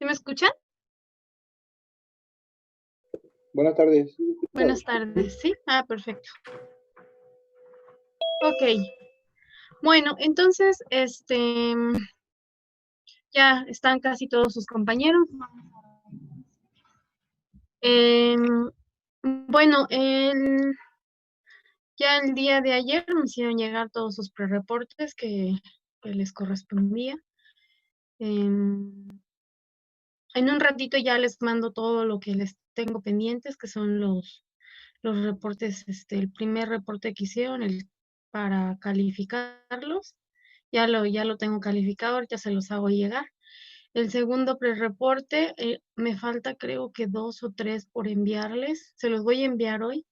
¿Sí me escuchan? Buenas tardes. Buenas tardes, ¿sí? Perfecto. Ok. Bueno, entonces, ya están casi todos sus compañeros. Em, bueno, ya el día de ayer me hicieron llegar todos sus prereportes que les correspondía. En un ratito ya les mando todo lo que les tengo pendientes, que son los reportes, el primer reporte que hicieron, para calificarlos. Ya lo tengo calificado, ahorita se los hago llegar. El segundo prereporte, me falta creo que 2 o 3 por enviarles. Se los voy a enviar hoy.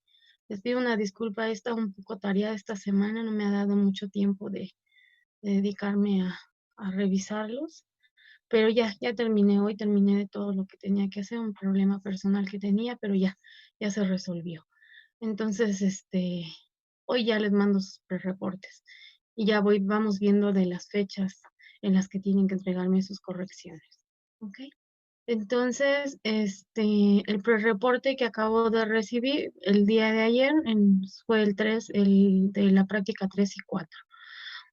Les pido una disculpa, he estado un poco tareada esta semana, no me ha dado mucho tiempo de dedicarme a revisarlos. Pero ya terminé hoy, terminé de todo lo que tenía que hacer, un problema personal que tenía, pero ya se resolvió. Entonces, hoy ya les mando sus reportes y ya vamos viendo de las fechas en las que tienen que entregarme sus correcciones. ¿Ok? Entonces, el prereporte que acabo de recibir el día de ayer fue el 3, el de la práctica 3 y 4.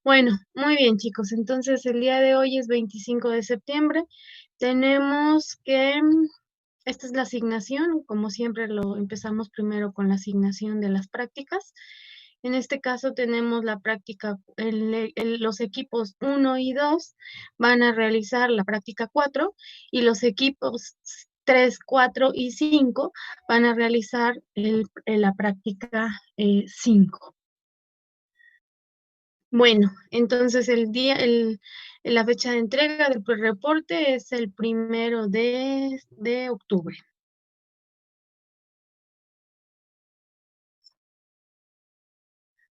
Bueno, muy bien, chicos. Entonces, el día de hoy es 25 de septiembre. Tenemos que, esta es la asignación, como siempre lo empezamos primero con la asignación de las prácticas. En este caso tenemos la práctica, los equipos 1 y 2 van a realizar la práctica 4 y los equipos 3, 4 y 5 van a realizar la práctica 5. Bueno, entonces la fecha de entrega del reporte es el 1 de octubre.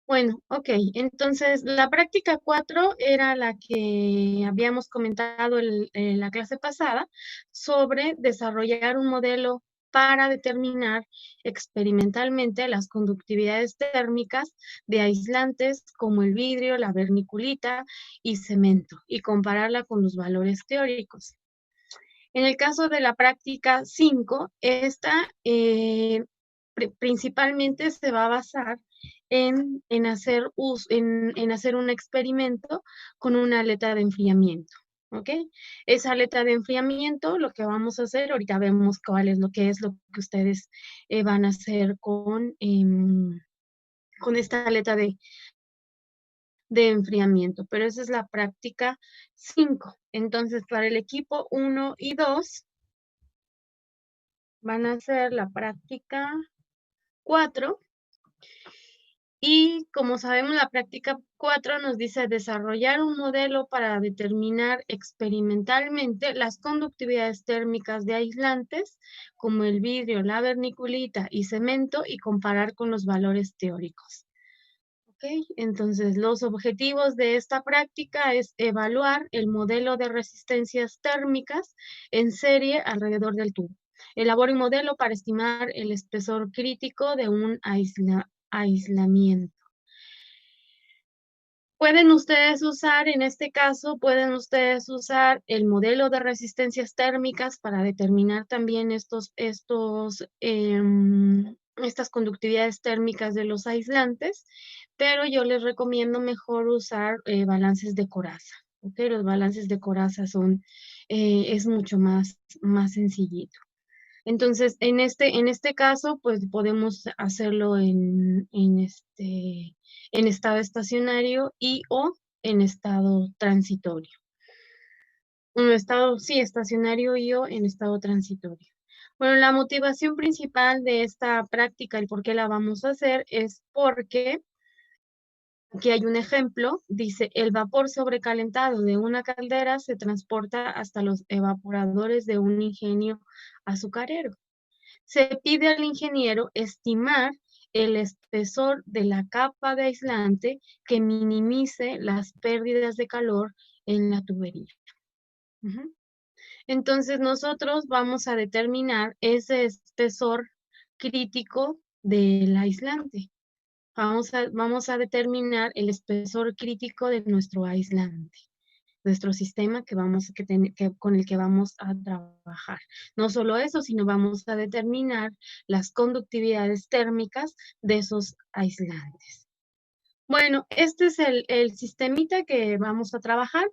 Bueno, ok, entonces la práctica 4 era la que habíamos comentado en la clase pasada sobre desarrollar un modelo para determinar experimentalmente las conductividades térmicas de aislantes como el vidrio, la vermiculita y cemento y compararla con los valores teóricos. En el caso de la práctica 5, esta principalmente se va a basar en hacer un experimento con una aleta de enfriamiento. ¿Ok? Esa aleta de enfriamiento, lo que vamos a hacer, ahorita vemos lo que ustedes van a hacer con esta aleta de enfriamiento, pero esa es la práctica 5. Entonces, para el equipo 1 y 2, van a hacer la práctica 4 y como sabemos la práctica 4 nos dice desarrollar un modelo para determinar experimentalmente las conductividades térmicas de aislantes como el vidrio, la vermiculita y cemento y comparar con los valores teóricos. ¿Ok? Entonces los objetivos de esta práctica es evaluar el modelo de resistencias térmicas en serie alrededor del tubo. Elabora un modelo para estimar el espesor crítico de un aislamiento. Pueden ustedes usar, en este caso, el modelo de resistencias térmicas para determinar también estas conductividades térmicas de los aislantes, pero yo les recomiendo mejor usar balances de coraza. ¿Okay? Los balances de coraza es mucho más sencillito. Entonces, en este caso, pues podemos hacerlo en estado estacionario o en estado transitorio. Estacionario o en estado transitorio. Bueno, la motivación principal de esta práctica y por qué la vamos a hacer es porque aquí hay un ejemplo, dice, el vapor sobrecalentado de una caldera se transporta hasta los evaporadores de un ingenio azucarero. Se pide al ingeniero estimar el espesor de la capa de aislante que minimice las pérdidas de calor en la tubería. Entonces nosotros vamos a determinar ese espesor crítico del aislante. Vamos a determinar el espesor crítico de nuestro aislante. nuestro sistema con el que vamos a trabajar. No solo eso, sino vamos a determinar las conductividades térmicas de esos aislantes. Bueno, este es el sistemita que vamos a trabajar.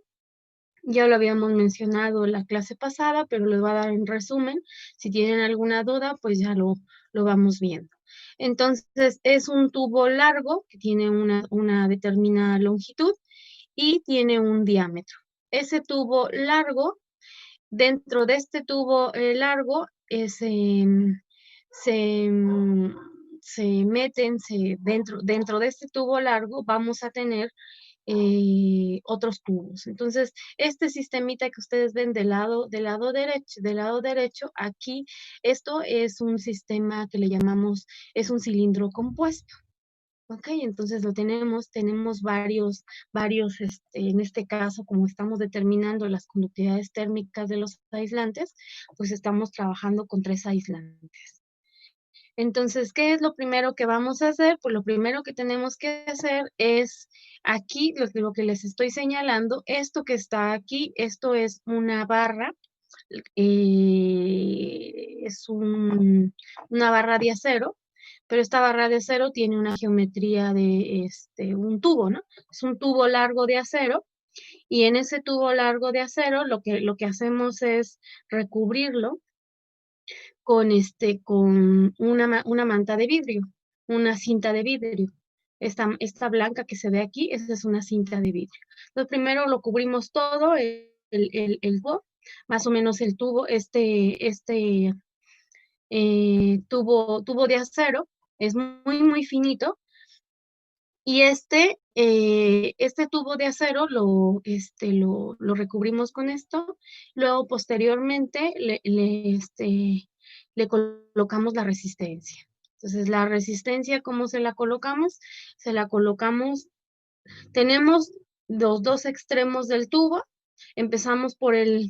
Ya lo habíamos mencionado en la clase pasada, pero les voy a dar un resumen. Si tienen alguna duda, pues ya lo vamos viendo. Entonces, es un tubo largo que tiene una determinada longitud y tiene un diámetro. Ese tubo largo, dentro de este tubo largo, dentro de este tubo largo vamos a tener otros tubos. Entonces, este sistemita que ustedes ven del lado derecho, aquí, esto es un sistema que le llamamos, es un cilindro compuesto. Ok, entonces tenemos en este caso, como estamos determinando las conductividades térmicas de los aislantes, pues estamos trabajando con 3 aislantes. Entonces, ¿qué es lo primero que vamos a hacer? Pues lo primero que tenemos que hacer es, aquí, lo que les estoy señalando, esto que está aquí, esto es una barra, una barra de acero, pero esta barra de acero tiene una geometría de un tubo, ¿no? Es un tubo largo de acero, y en ese tubo largo de acero lo que hacemos es recubrirlo con una manta de vidrio, una cinta de vidrio. Esta blanca que se ve aquí, esa es una cinta de vidrio. Entonces, primero lo cubrimos todo, el tubo, más o menos el tubo, tubo de acero, es muy, muy finito, y este tubo de acero lo recubrimos con esto. Luego, posteriormente, le colocamos la resistencia. Entonces, la resistencia, ¿cómo se la colocamos? Se la colocamos, tenemos los 2 extremos del tubo. Empezamos por el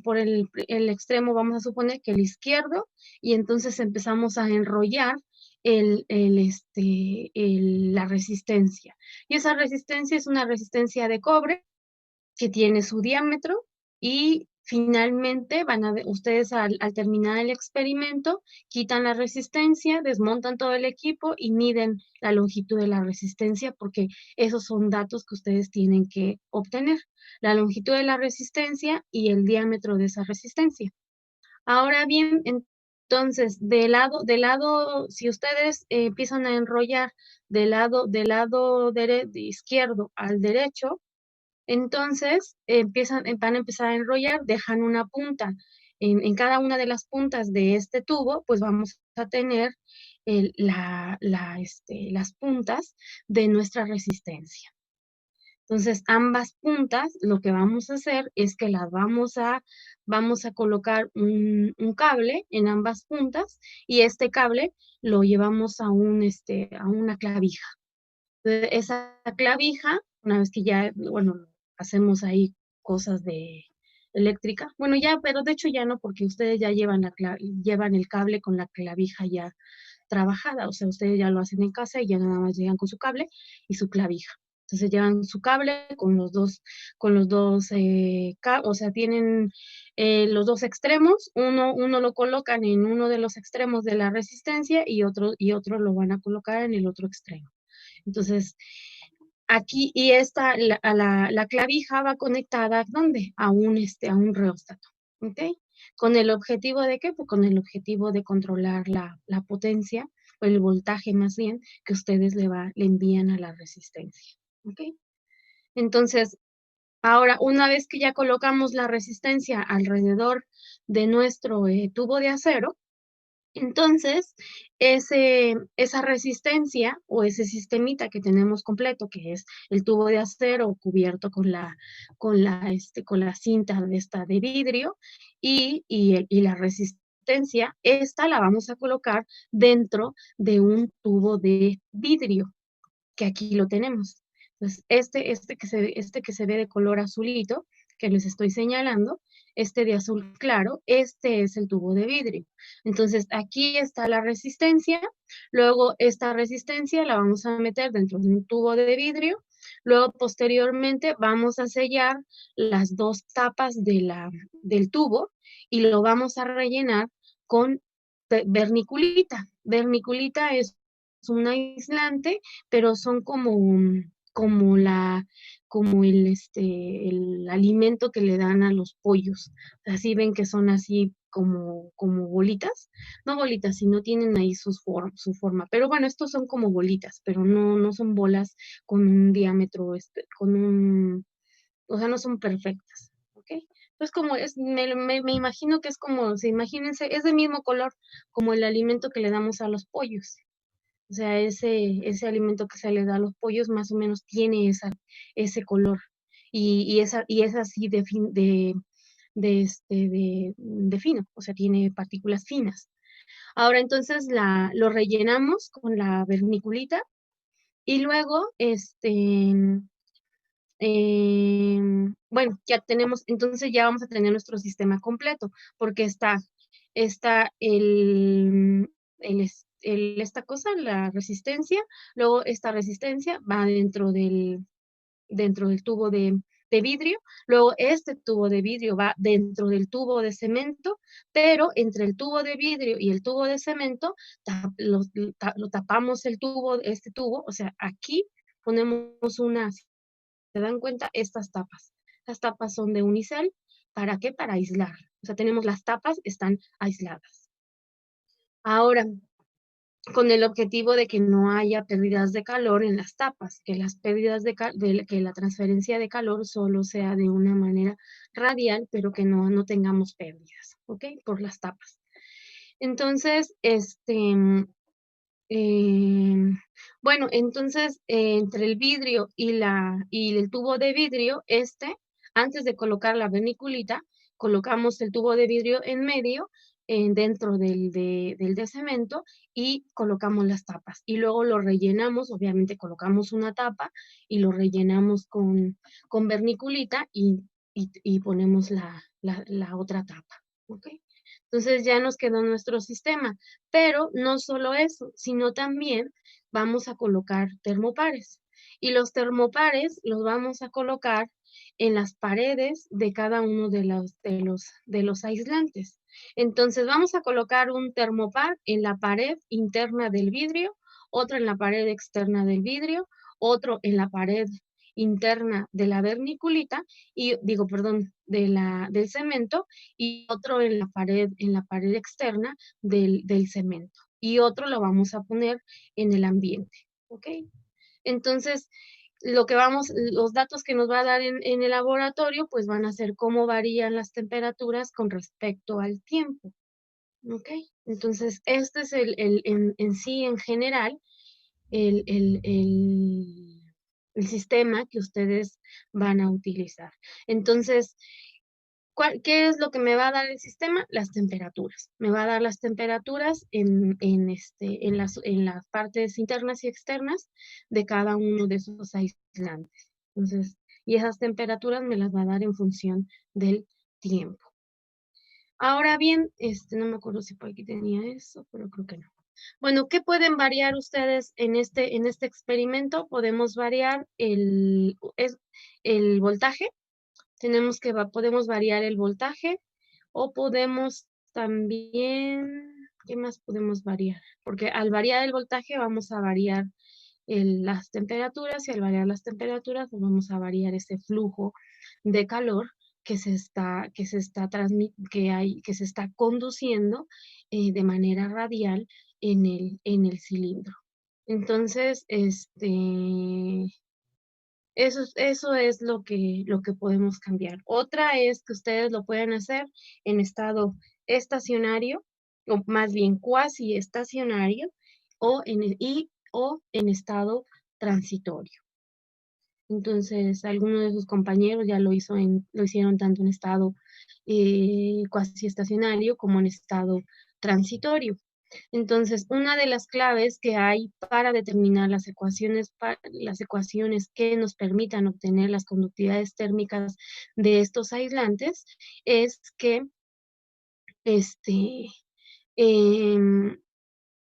extremo, vamos a suponer que el izquierdo, y entonces empezamos a enrollar la resistencia. Y esa resistencia es una resistencia de cobre que tiene su diámetro, y finalmente ustedes al terminar el experimento quitan la resistencia, desmontan todo el equipo y miden la longitud de la resistencia, porque esos son datos que ustedes tienen que obtener, la longitud de la resistencia y el diámetro de esa resistencia. Ahora bien, entonces, si ustedes empiezan a enrollar de izquierdo al derecho, entonces van a empezar a enrollar, dejan una punta. En cada una de las puntas de este tubo, pues vamos a tener las puntas de nuestra resistencia. Entonces, ambas puntas, lo que vamos a hacer es que vamos a colocar un cable en ambas puntas, y este cable lo llevamos a una clavija. Entonces, esa clavija, una vez que ya, bueno, hacemos ahí cosas de eléctrica, bueno, ya, pero de hecho ya no, porque ustedes ya llevan el cable con la clavija ya trabajada, o sea, ustedes ya lo hacen en casa y ya nada más llegan con su cable y su clavija. Entonces llevan su cable o sea, tienen los 2 extremos, uno lo colocan en uno de los extremos de la resistencia, y otro lo van a colocar en el otro extremo. Entonces, aquí, y la clavija va conectada, ¿dónde? A un reóstato, ¿ok? ¿Con el objetivo de qué? Pues con el objetivo de controlar la potencia, o el voltaje más bien, que ustedes le envían a la resistencia, ¿ok? Entonces, ahora, una vez que ya colocamos la resistencia alrededor de nuestro tubo de acero, entonces, esa resistencia o ese sistemita que tenemos completo, que es el tubo de acero cubierto con la cinta de vidrio, y la resistencia, esta la vamos a colocar dentro de un tubo de vidrio, que aquí lo tenemos. Entonces, este que se ve de color azulito, que les estoy señalando, de azul claro, este es el tubo de vidrio. Entonces, aquí está la resistencia, luego esta resistencia la vamos a meter dentro de un tubo de vidrio, Luego, posteriormente, vamos a sellar las 2 tapas del tubo y lo vamos a rellenar con vermiculita. Vermiculita es un aislante, pero son como la como el alimento que le dan a los pollos. Así ven que son así como bolitas, no bolitas, sino tienen ahí su forma. Pero bueno, estos son como bolitas, pero no son bolas con un diámetro, o sea, no son perfectas, ¿ok? Entonces, como me imagino que es como, imagínense, es del mismo color como el alimento que le damos a los pollos. O sea, ese alimento que se le da a los pollos más o menos tiene ese color. Y es así de fino, o sea, tiene partículas finas. Ahora, entonces, lo rellenamos con la vermiculita y luego, bueno, ya tenemos, entonces ya vamos a tener nuestro sistema completo, porque está esta cosa, la resistencia, luego esta resistencia va dentro del tubo de vidrio, luego este tubo de vidrio va dentro del tubo de cemento, pero entre el tubo de vidrio y el tubo de cemento lo tapamos este tubo, o sea, aquí ponemos ¿se dan cuenta? Estas tapas. Las tapas son de unicel. ¿Para qué? Para aislar. O sea, tenemos las tapas, están aisladas. Ahora, con el objetivo de que no haya pérdidas de calor en las tapas, que las pérdidas que la transferencia de calor solo sea de una manera radial, pero que no tengamos pérdidas, ¿ok? Por las tapas. Entonces, bueno, entonces, entre el vidrio y el tubo de vidrio, antes de colocar la vermiculita, colocamos el tubo de vidrio en medio, dentro del de cemento, y colocamos las tapas. Y luego lo rellenamos, obviamente colocamos una tapa y lo rellenamos con vermiculita y ponemos la otra tapa, ¿ok? Entonces ya nos quedó nuestro sistema. Pero no solo eso, sino también vamos a colocar termopares. Y los termopares los vamos a colocar en las paredes de cada uno de los aislantes. Entonces vamos a colocar un termopar en la pared interna del vidrio, otro en la pared externa del vidrio, otro en la pared interna de la vermiculita y digo, perdón, del cemento y otro en la pared externa del cemento. Y otro lo vamos a poner en el ambiente, ¿ok? Entonces, los datos que nos va a dar en el laboratorio, pues van a ser cómo varían las temperaturas con respecto al tiempo, ¿ok? Entonces, este es en sí, en general, el, el, el, el sistema que ustedes van a utilizar. Entonces, ¿qué es lo que me va a dar el sistema? Las temperaturas. Me va a dar las temperaturas en las partes internas y externas de cada uno de esos aislantes. Entonces, y esas temperaturas me las va a dar en función del tiempo. Ahora bien, no me acuerdo si por aquí tenía eso, pero creo que no. Bueno, ¿qué pueden variar ustedes en este experimento? Podemos variar el voltaje. Podemos variar el voltaje o podemos también, ¿qué más podemos variar? Porque al variar el voltaje vamos a variar las temperaturas y al variar las temperaturas pues vamos a variar ese flujo de calor que se está conduciendo de manera radial en el cilindro. Entonces, eso es lo que podemos cambiar. Otra es que ustedes lo pueden hacer en estado estacionario, o más bien cuasi estacionario, o en estado transitorio. Entonces, algunos de sus compañeros ya lo hicieron tanto en estado cuasi estacionario como en estado transitorio. Entonces, una de las claves que hay para determinar las ecuaciones que nos permitan obtener las conductividades térmicas de estos aislantes es que este, em,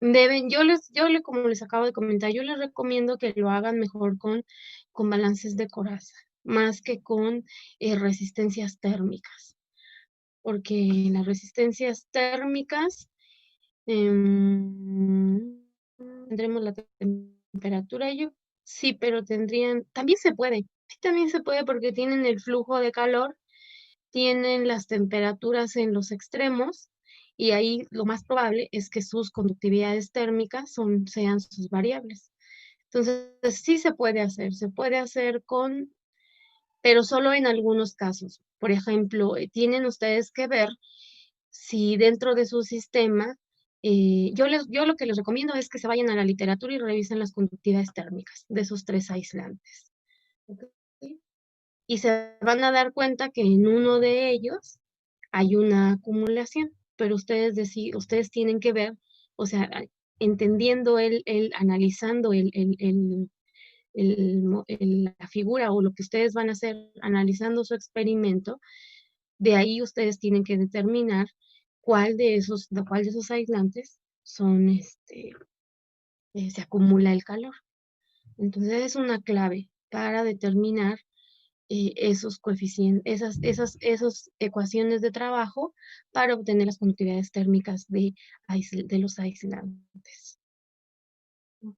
Como les acabo de comentar, yo les recomiendo que lo hagan mejor con balances de coraza, más que con resistencias térmicas, porque las resistencias térmicas tendremos la temperatura, sí, pero también se puede, sí, también se puede porque tienen el flujo de calor, tienen las temperaturas en los extremos y ahí lo más probable es que sus conductividades térmicas sean sus variables. Entonces, sí se puede hacer pero solo en algunos casos. Por ejemplo, tienen ustedes que ver si dentro de su sistema, yo lo que les recomiendo es que se vayan a la literatura y revisen las conductividades térmicas de esos tres aislantes. ¿Ok? Y se van a dar cuenta que en uno de ellos hay una acumulación, pero ustedes tienen que ver, o sea, entendiendo analizando la figura o lo que ustedes van a hacer, analizando su experimento, de ahí ustedes tienen que determinar cuál de esos aislantes se acumula el calor. Entonces es una clave para determinar esos coeficientes, esas ecuaciones de trabajo para obtener las conductividades térmicas de los aislantes. Ok.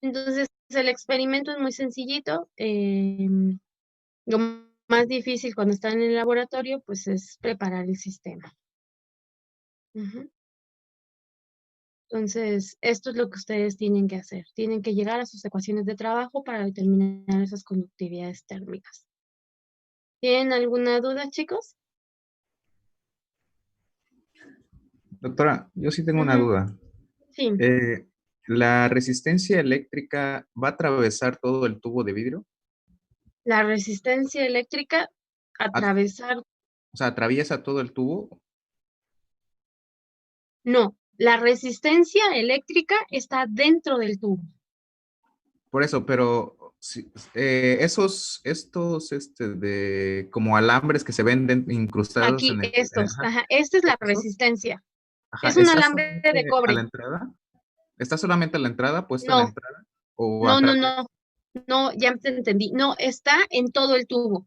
Entonces, el experimento es muy sencillito. Lo más difícil cuando están en el laboratorio, pues es preparar el sistema. Ujú. Entonces, esto es lo que ustedes tienen que hacer. Tienen que llegar a sus ecuaciones de trabajo para determinar esas conductividades térmicas. ¿Tienen alguna duda, chicos? Doctora, yo sí tengo una Ujú. duda. Sí. ¿La resistencia eléctrica va a atravesar todo el tubo de vidrio? La resistencia eléctrica, Ah, atravesar, o sea, ¿atraviesa todo el tubo? no. La resistencia eléctrica está dentro del tubo. Por eso, pero estos, como alambres que se ven incrustados Aquí, en el, estos. ajá, Ajá, esta es la esos, resistencia. ajá, Es un ¿está alambre de solamente a cobre. la entrada? ¿Está solamente a la entrada, puesta a la No, entrada? ¿O no, no, atraviesa? no. No, ya te entendí. No, está en todo el tubo.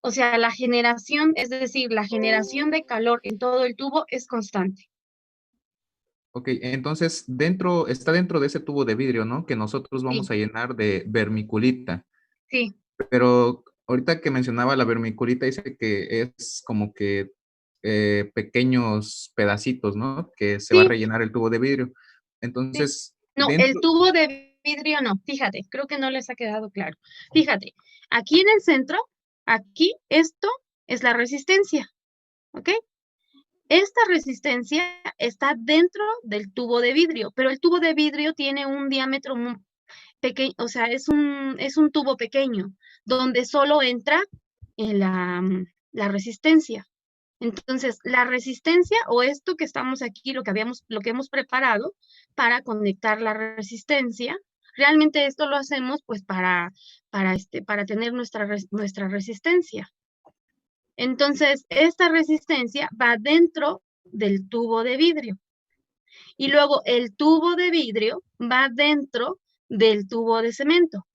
O sea, la generación, es decir, la generación de calor en todo el tubo es constante. Ok, entonces está dentro de ese tubo de vidrio, ¿no? Que nosotros vamos Sí, a llenar de vermiculita. sí, Pero ahorita que mencionaba la vermiculita, dice que es como que pequeños pedacitos, ¿no? Que se va a sí, rellenar el tubo de vidrio. sí. Entonces, No, el tubo de vidrio no, fíjate, creo que no les ha quedado claro. Fíjate, aquí en el centro, aquí esto es la resistencia, ¿ok? Esta resistencia está dentro del tubo de vidrio, pero el tubo de vidrio tiene un diámetro muy pequeño, o sea, es un tubo pequeño, donde solo entra la resistencia. Entonces, la resistencia o esto que estamos aquí, lo que hemos preparado para conectar la resistencia, realmente esto lo hacemos pues para tener nuestra resistencia. Entonces, esta resistencia va dentro del tubo de vidrio y luego el tubo de vidrio va dentro del tubo de cemento.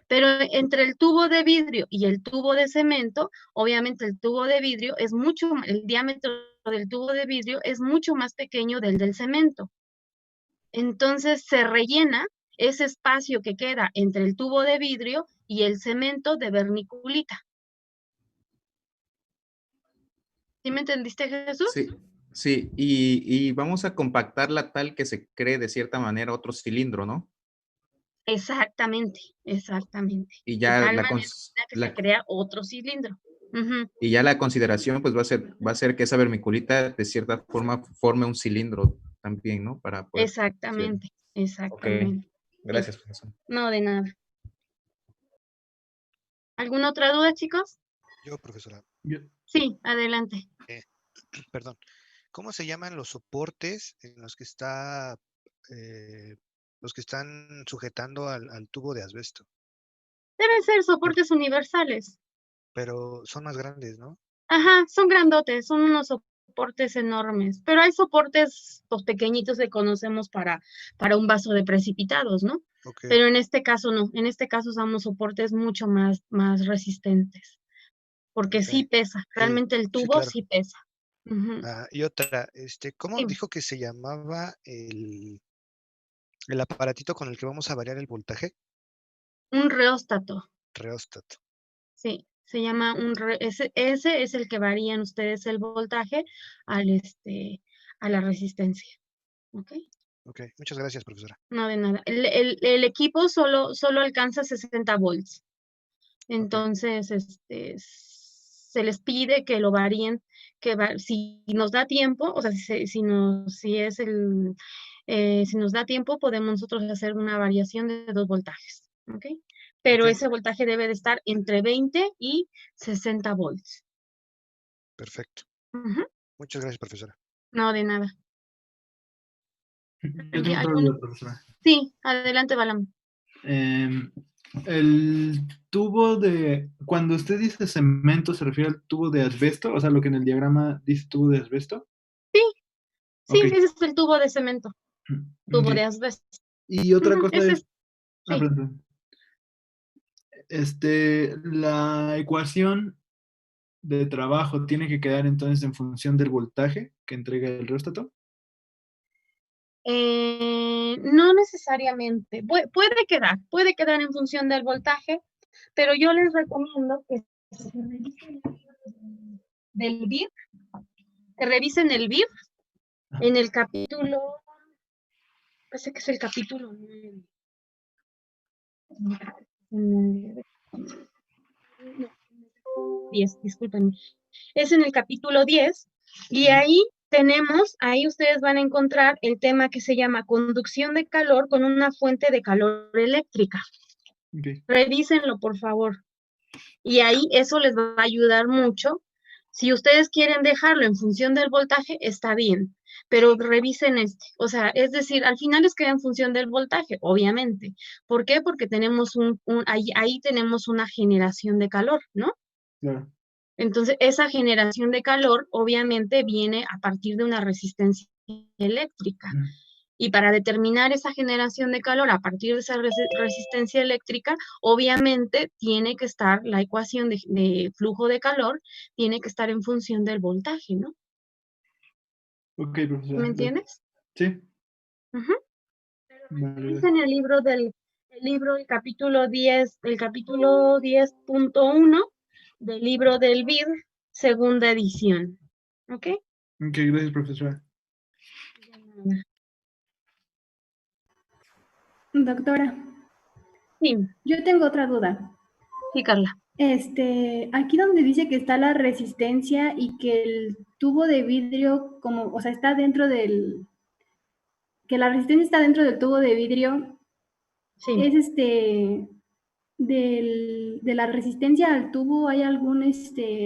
Pero entre el tubo de vidrio y el tubo de cemento, obviamente el tubo de vidrio el diámetro del tubo de vidrio es mucho más pequeño del cemento. Entonces se rellena ese espacio que queda entre el tubo de vidrio y el cemento de vermiculita. ¿Sí me entendiste, Jesús? sí, sí, y vamos a compactarla tal que se cree de cierta manera otro cilindro, ¿no? Exactamente, exactamente. Y De ya tal manera que se crea otro cilindro. Ujú. y ya la consideración pues va a ser que esa vermiculita de cierta forma forme un cilindro también, ¿no? Para poder funcionar. Exactamente, Ok, exactamente. Sí, gracias, profesor. no de nada. ¿Alguna otra duda, chicos? Yo, profesora, Sí, adelante. perdón, ¿cómo se llaman los soportes en los que están sujetando al tubo de asbesto? Deben ser soportes universales. Pero son más grandes, ¿no? Ajá, son grandotes, son unos soportes enormes, pero hay soportes pues, pequeñitos que conocemos para un vaso de precipitados, ¿no? Ok, Pero en este caso no, en este caso usamos soportes mucho más resistentes, porque ok. sí pesa, realmente el Sí, tubo claro. sí pesa. Ujú. Y otra, ¿cómo Sí, dijo que se llamaba el aparatito con el que vamos a variar el voltaje? un reóstato, Reóstato. sí, se llama ese es el que varían ustedes el voltaje al a la resistencia, ¿ok? Ok, muchas gracias, profesora. No de nada. El equipo solo alcanza 60 volts. Ok, Entonces, se les pide que lo varíen, si nos da tiempo, o sea, si nos da tiempo, podemos nosotros hacer una variación de 2 voltajes, ¿ok? Pero ok, ese voltaje debe de estar entre 20 y 60 volts. perfecto. Ujú. Muchas gracias, profesora. No, de nada. Yo tengo otra ¿Alguno? duda, profesora. Sí, adelante, Balam. Em, el tubo cuando usted dice cemento, ¿se refiere al tubo de asbesto? O sea, lo que en el diagrama dice tubo de asbesto. Sí, sí, Ok, ese es el tubo de cemento, tubo ok. de asbesto. Y otra Ujú, cosa ese es, es, sí. perdón. La ecuación de trabajo tiene que quedar entonces en función del voltaje que entrega el reóstato. No necesariamente. Puede quedar en función del voltaje, pero yo les recomiendo que se revisen el libro del BIR, que revisen el BIR en el capítulo, parece que es el capítulo 10, discúlpenme. Es en el capítulo 10 y ahí ustedes van a encontrar el tema que se llama conducción de calor con una fuente de calor eléctrica. Ok, Revísenlo, por favor. Y ahí eso les va a ayudar mucho. Si ustedes quieren dejarlo en función del voltaje, está bien, pero revisen o sea, es decir, al final les queda en función del voltaje, obviamente. ¿Por qué? Porque tenemos ahí tenemos una generación de calor, ¿no? claro. Entonces, esa generación de calor obviamente viene a partir de una resistencia eléctrica. Y para determinar esa generación de calor a partir de esa resistencia eléctrica, obviamente tiene que estar la ecuación de flujo de calor, tiene que estar en función del voltaje, ¿no? Ok, profesora. ¿Me entiendes? Sí, Ujú. vale, Revisen el capítulo 10, el capítulo 10.1 del libro del BIR, segunda edición. ¿Ok? ok, gracias, profesora. Doctora, Sí, yo tengo otra duda. sí, Carla. Aquí donde dice que está la resistencia y que el tubo de vidrio, o sea, está dentro que la resistencia está dentro del tubo de vidrio, Sí. es de la resistencia al tubo, ¿hay algún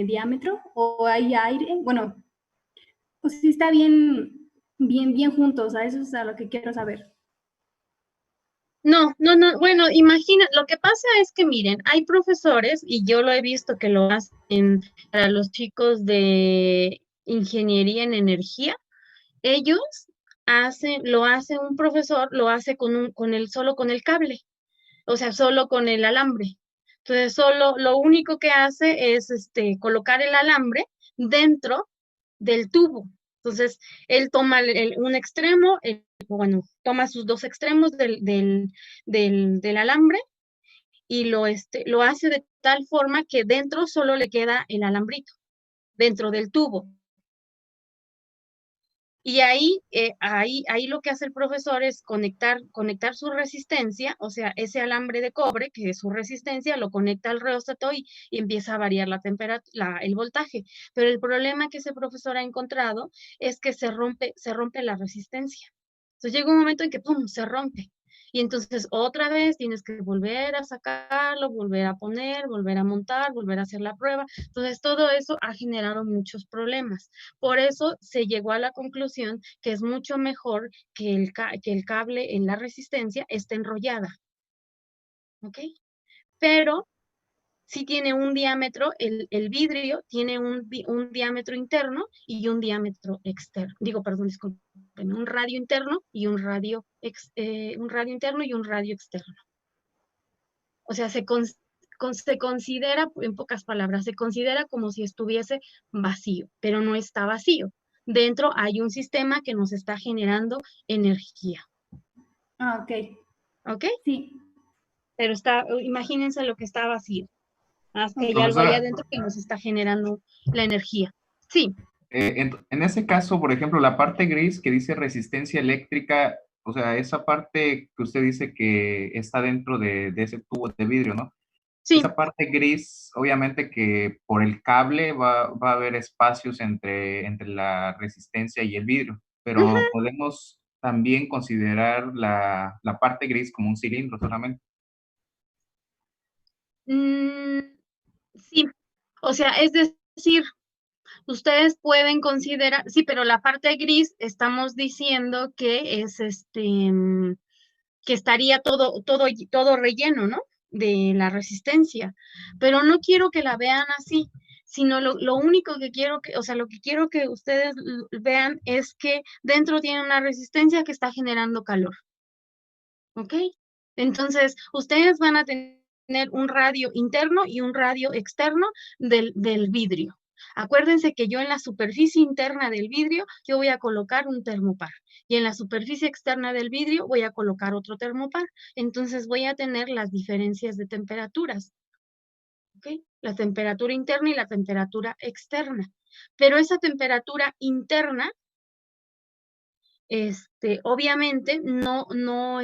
diámetro o hay aire? Bueno, pues sí está bien juntos, a eso es a lo que quiero saber. No, bueno, imagina, lo que pasa es que miren, hay profesores, y yo lo he visto que lo hacen para los chicos de ingeniería en energía, ellos lo hace un profesor, lo hace solo con el cable, o sea, solo con el alambre. Entonces, lo único que hace es colocar el alambre dentro del tubo. Entonces, él toma un extremo, bueno, toma sus dos extremos del alambre y lo hace de tal forma que dentro solo le queda el alambrito, dentro del tubo. Y ahí lo que hace el profesor es conectar su resistencia, o sea, ese alambre de cobre, que es su resistencia, lo conecta al reóstato y empieza a variar la temperatura, el voltaje. Pero el problema que ese profesor ha encontrado es que se rompe la resistencia. Entonces llega un momento en que, ¡pum!, se rompe. Y entonces otra vez tienes que volver a sacarlo, volver a poner, volver a montar, volver a hacer la prueba. Entonces todo eso ha generado muchos problemas. Por eso se llegó a la conclusión que es mucho mejor que el cable en la resistencia esté enrollada. ¿Ok? Pero sí tiene un diámetro, el vidrio tiene un diámetro interno y un diámetro externo. Digo, perdón, disculpen, un radio interno y un radio interno y un radio externo. O sea, se considera, en pocas palabras, se considera como si estuviese vacío, pero no está vacío. Dentro hay un sistema que nos está generando energía. Ah, ok. ¿Ok? Sí. Pero imagínense lo que está vacío. Haz que hay algo Profesora, allá adentro que nos está generando la energía. Sí, en ese caso, por ejemplo, la parte gris que dice resistencia eléctrica, o sea, esa parte que usted dice que está dentro de ese tubo de vidrio, ¿no? sí. Esa parte gris, obviamente que por el cable va a haber espacios entre la resistencia y el vidrio, pero podemos también considerar la parte gris como un cilindro solamente. Sí, o sea, es decir, ustedes pueden considerar, sí, pero la parte gris estamos diciendo que es que estaría todo relleno, ¿no? De la resistencia. Pero no quiero que la vean así, sino lo único que quiero o sea, lo que quiero que ustedes vean es que dentro tiene una resistencia que está generando calor. ¿Ok? Entonces, ustedes van a tener un radio interno y un radio externo del vidrio. Acuérdense que yo en la superficie interna del vidrio, yo voy a colocar un termopar. Y en la superficie externa del vidrio voy a colocar otro termopar. Entonces voy a tener las diferencias de temperaturas. ¿Ok? La temperatura interna y la temperatura externa. Pero esa temperatura interna, obviamente no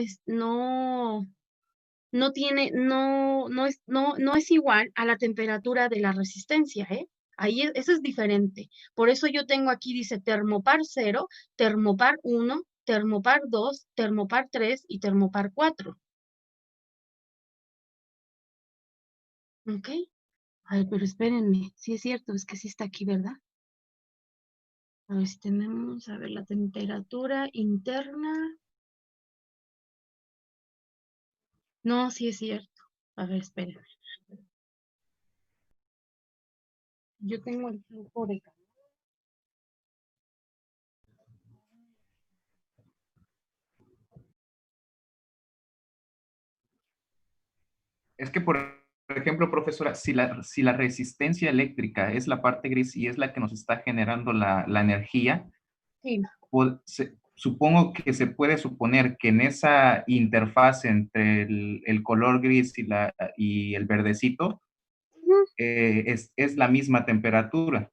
es igual a la temperatura de la resistencia, ¿eh? Ahí eso es diferente. Por eso yo tengo aquí, dice termopar 0, termopar 1, termopar 2, termopar 3 y termopar 4. ¿Ok? Ay, pero espérenme. Sí es cierto, es que sí está aquí, ¿verdad? A ver si tenemos, a ver, la temperatura interna. No, sí es cierto. A ver, espérenme. Yo tengo el flujo de calor. Es que, por ejemplo, profesora, si la resistencia eléctrica es la parte gris y es la que nos está generando la energía, Sí. supongo que se puede suponer que en esa interfaz entre el color gris y el verdecito es la misma temperatura.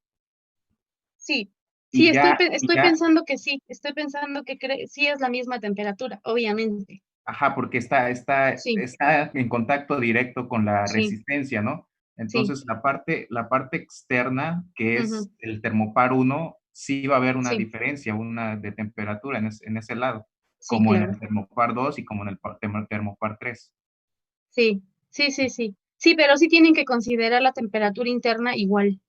Sí, Y sí, ya, estoy pensando que sí, estoy pensando que sí es la misma temperatura, obviamente. ajá, porque Sí, está en contacto directo con la sí, resistencia, ¿no? sí, Entonces, la parte externa, que es ujú, el termopar 1, sí va a haber una sí, diferencia, una de temperatura en ese lado, sí, como en claro. el termopar 2 y como en el termopar 3. Sí, sí, sí, sí. Sí, pero sí tienen que considerar la temperatura interna igual.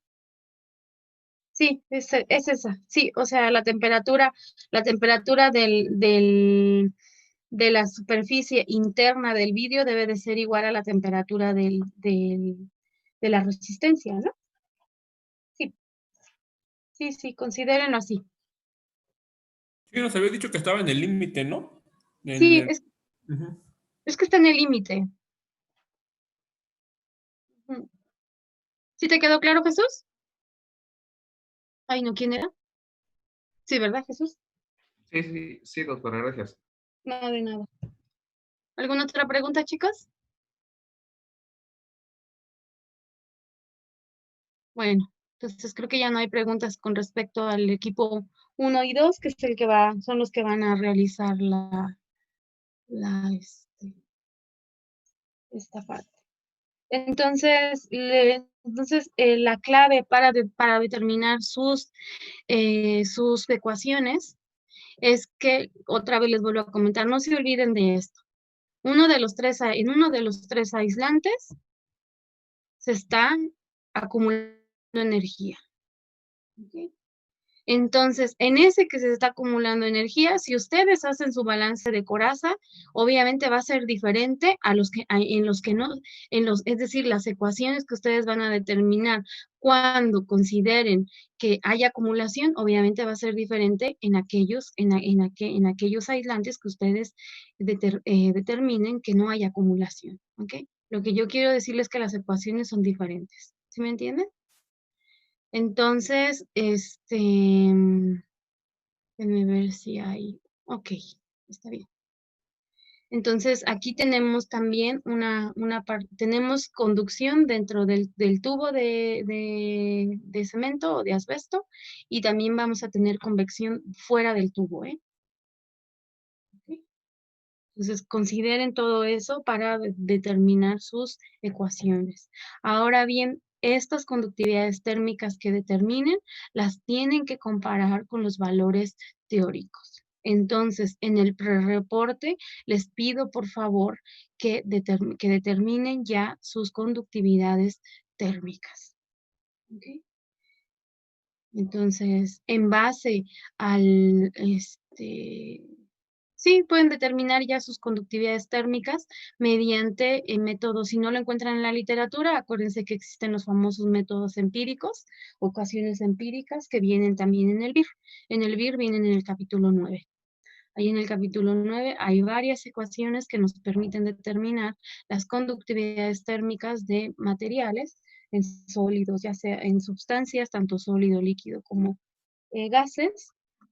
Sí, es esa. Sí, o sea, la temperatura de la superficie interna del vidrio debe de ser igual a la temperatura de la resistencia, ¿no? Sí, sí, sí, considérenlo así. Sí, nos había dicho que estaba en el límite, ¿no? Sí, Ujú. es que está en el límite. Ujú. ¿Sí te quedó claro, Jesús? Ay, no, ¿quién era? Sí, ¿verdad, Jesús? Sí, sí, sí, doctora, gracias. Nada de nada. ¿Alguna otra pregunta, chicos? Bueno, entonces creo que ya no hay preguntas con respecto al equipo 1 y 2, que es el que son los que van a realizar esta parte. Entonces, la clave para determinar sus ecuaciones es que, otra vez les vuelvo a comentar, no se olviden de esto. En uno de los tres aislantes se está acumulando energía. ¿Okay? Entonces, en ese que se está acumulando energía, si ustedes hacen su balance de coraza, obviamente va a ser diferente a los que en los que no, es decir, las ecuaciones que ustedes van a determinar cuando consideren que hay acumulación, obviamente va a ser diferente en aquellos, en aquellos aislantes que ustedes determinen que no hay acumulación, ¿ok? Lo que yo quiero decirles es que las ecuaciones son diferentes, ¿sí me entienden? Entonces, déjenme ver si hay, ok, está bien. Entonces, aquí tenemos también tenemos conducción dentro del tubo de cemento o de asbesto, y también vamos a tener convección fuera del tubo, ¿eh? Ok. Entonces, consideren todo eso para determinar sus ecuaciones. Ahora bien, estas conductividades térmicas que determinen, las tienen que comparar con los valores teóricos. Entonces, en el prerreporte, les pido por favor que determinen ya sus conductividades térmicas. ¿Ok? Entonces, en base al, sí, pueden determinar ya sus conductividades térmicas mediante métodos. Si no lo encuentran en la literatura, acuérdense que existen los famosos métodos empíricos, ecuaciones empíricas, que vienen también en el BIR. En el BIR vienen en el capítulo 9. Ahí en el capítulo 9 hay varias ecuaciones que nos permiten determinar las conductividades térmicas de materiales en sólidos, ya sea en sustancias, tanto sólido, líquido como gases,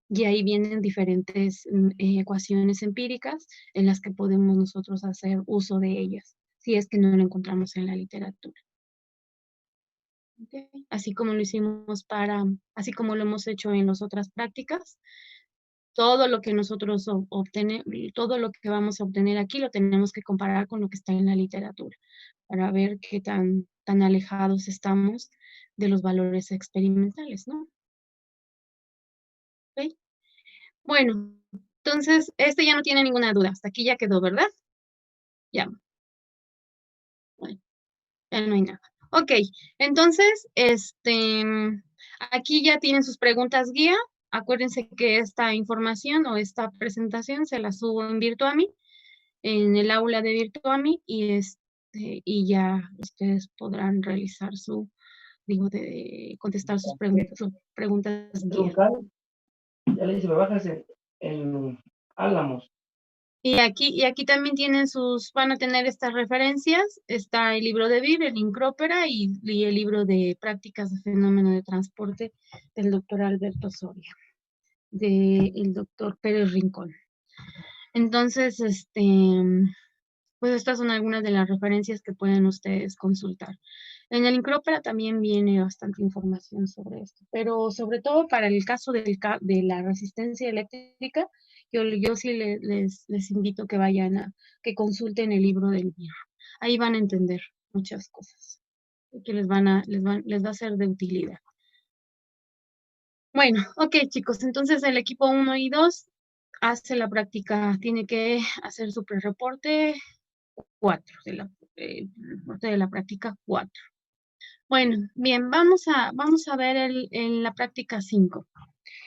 y ahí vienen diferentes ecuaciones empíricas en las que podemos nosotros hacer uso de ellas, si es que no lo encontramos en la literatura. ¿Okay? Así como lo hicimos así como lo hemos hecho en las otras prácticas, todo lo que nosotros todo lo que vamos a obtener aquí lo tenemos que comparar con lo que está en la literatura, para ver qué tan alejados estamos de los valores experimentales, ¿no? ¿Okay? Bueno, entonces, ya no tiene ninguna duda. Hasta aquí ya quedó, ¿verdad? Ya. Bueno, ya no hay nada. Ok, entonces, aquí ya tienen sus preguntas guía. Acuérdense que esta información o esta presentación se la subo en Virtuami, en el aula de Virtuami, y ya ustedes podrán realizar contestar sus preguntas guía. Ya le dice, me bajas en Álamos. Y aquí también van a tener estas referencias. Está el libro de BIR, el INCROPERA y el libro de prácticas de fenómeno de transporte del doctor Alberto Soria, del doctor Pérez Rincón. Entonces, pues estas son algunas de las referencias que pueden ustedes consultar. En el INCROPERA también viene bastante información sobre esto, pero sobre todo para el caso de la resistencia eléctrica, yo sí les invito que vayan que consulten el libro del BIR. Ahí van a entender muchas cosas que les va a ser de utilidad. Bueno, ok chicos, entonces el equipo 1 y 2 hace la práctica, tiene que hacer su pre-reporte 4, reporte de la práctica 4. Bueno, bien, vamos a ver en la práctica 5.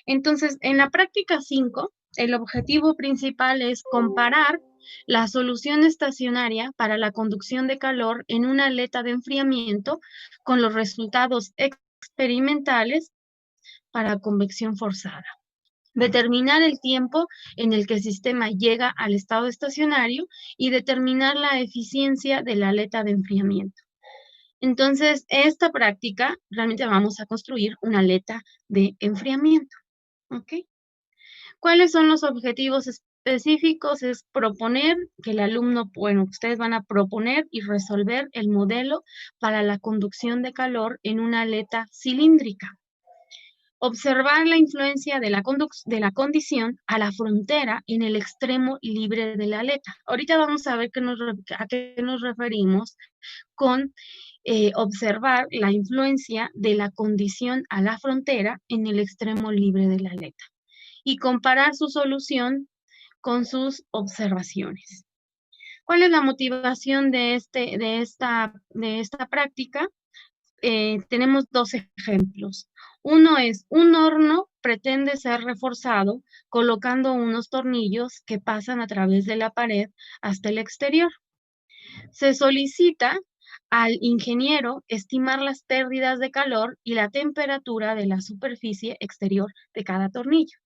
Entonces, en la práctica 5, el objetivo principal es comparar la solución estacionaria para la conducción de calor en una aleta de enfriamiento con los resultados experimentales para convección forzada. Determinar el tiempo en el que el sistema llega al estado estacionario y determinar la eficiencia de la aleta de enfriamiento. Entonces, esta práctica realmente vamos a construir una aleta de enfriamiento. ¿Ok? ¿Cuáles son los objetivos específicos? Es proponer que el alumno, bueno, ustedes van a proponer y resolver el modelo para la conducción de calor en una aleta cilíndrica. Observar la influencia de la condición a la frontera en el extremo libre de la aleta. Ahorita vamos a ver a qué nos referimos con observar la influencia de la condición a la frontera en el extremo libre de la aleta y comparar su solución con sus observaciones. ¿Cuál es la motivación de esta práctica? Tenemos dos ejemplos. Uno es un horno pretende ser reforzado colocando unos tornillos que pasan a través de la pared hasta el exterior. Se solicita al ingeniero estimar las pérdidas de calor y la temperatura de la superficie exterior de cada tornillo.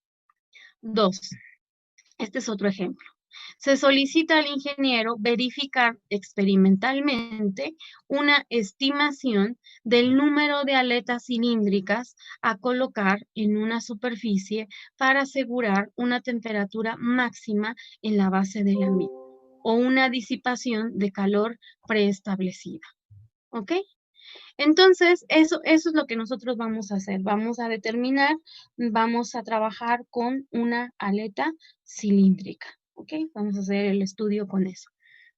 2. Este es otro ejemplo. Se solicita al ingeniero verificar experimentalmente una estimación del número de aletas cilíndricas a colocar en una superficie para asegurar una temperatura máxima en la base de la misma o una disipación de calor preestablecida. ¿Ok? Entonces, eso es lo que nosotros vamos a hacer. Vamos a determinar, vamos a trabajar con una aleta cilíndrica. ¿Ok? Vamos a hacer el estudio con eso.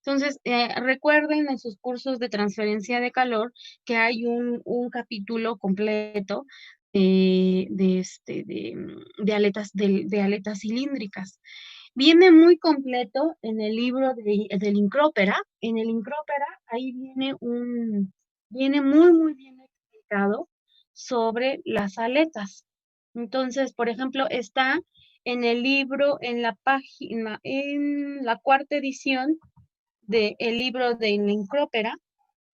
Entonces, recuerden en sus cursos de transferencia de calor que hay un capítulo completo de aletas cilíndricas. Viene muy completo en el libro del INCROPERA. En el INCROPERA ahí viene muy bien explicado sobre las aletas. Entonces, por ejemplo, está en el libro, en la página, en la 4ª edición del libro de INCROPERA,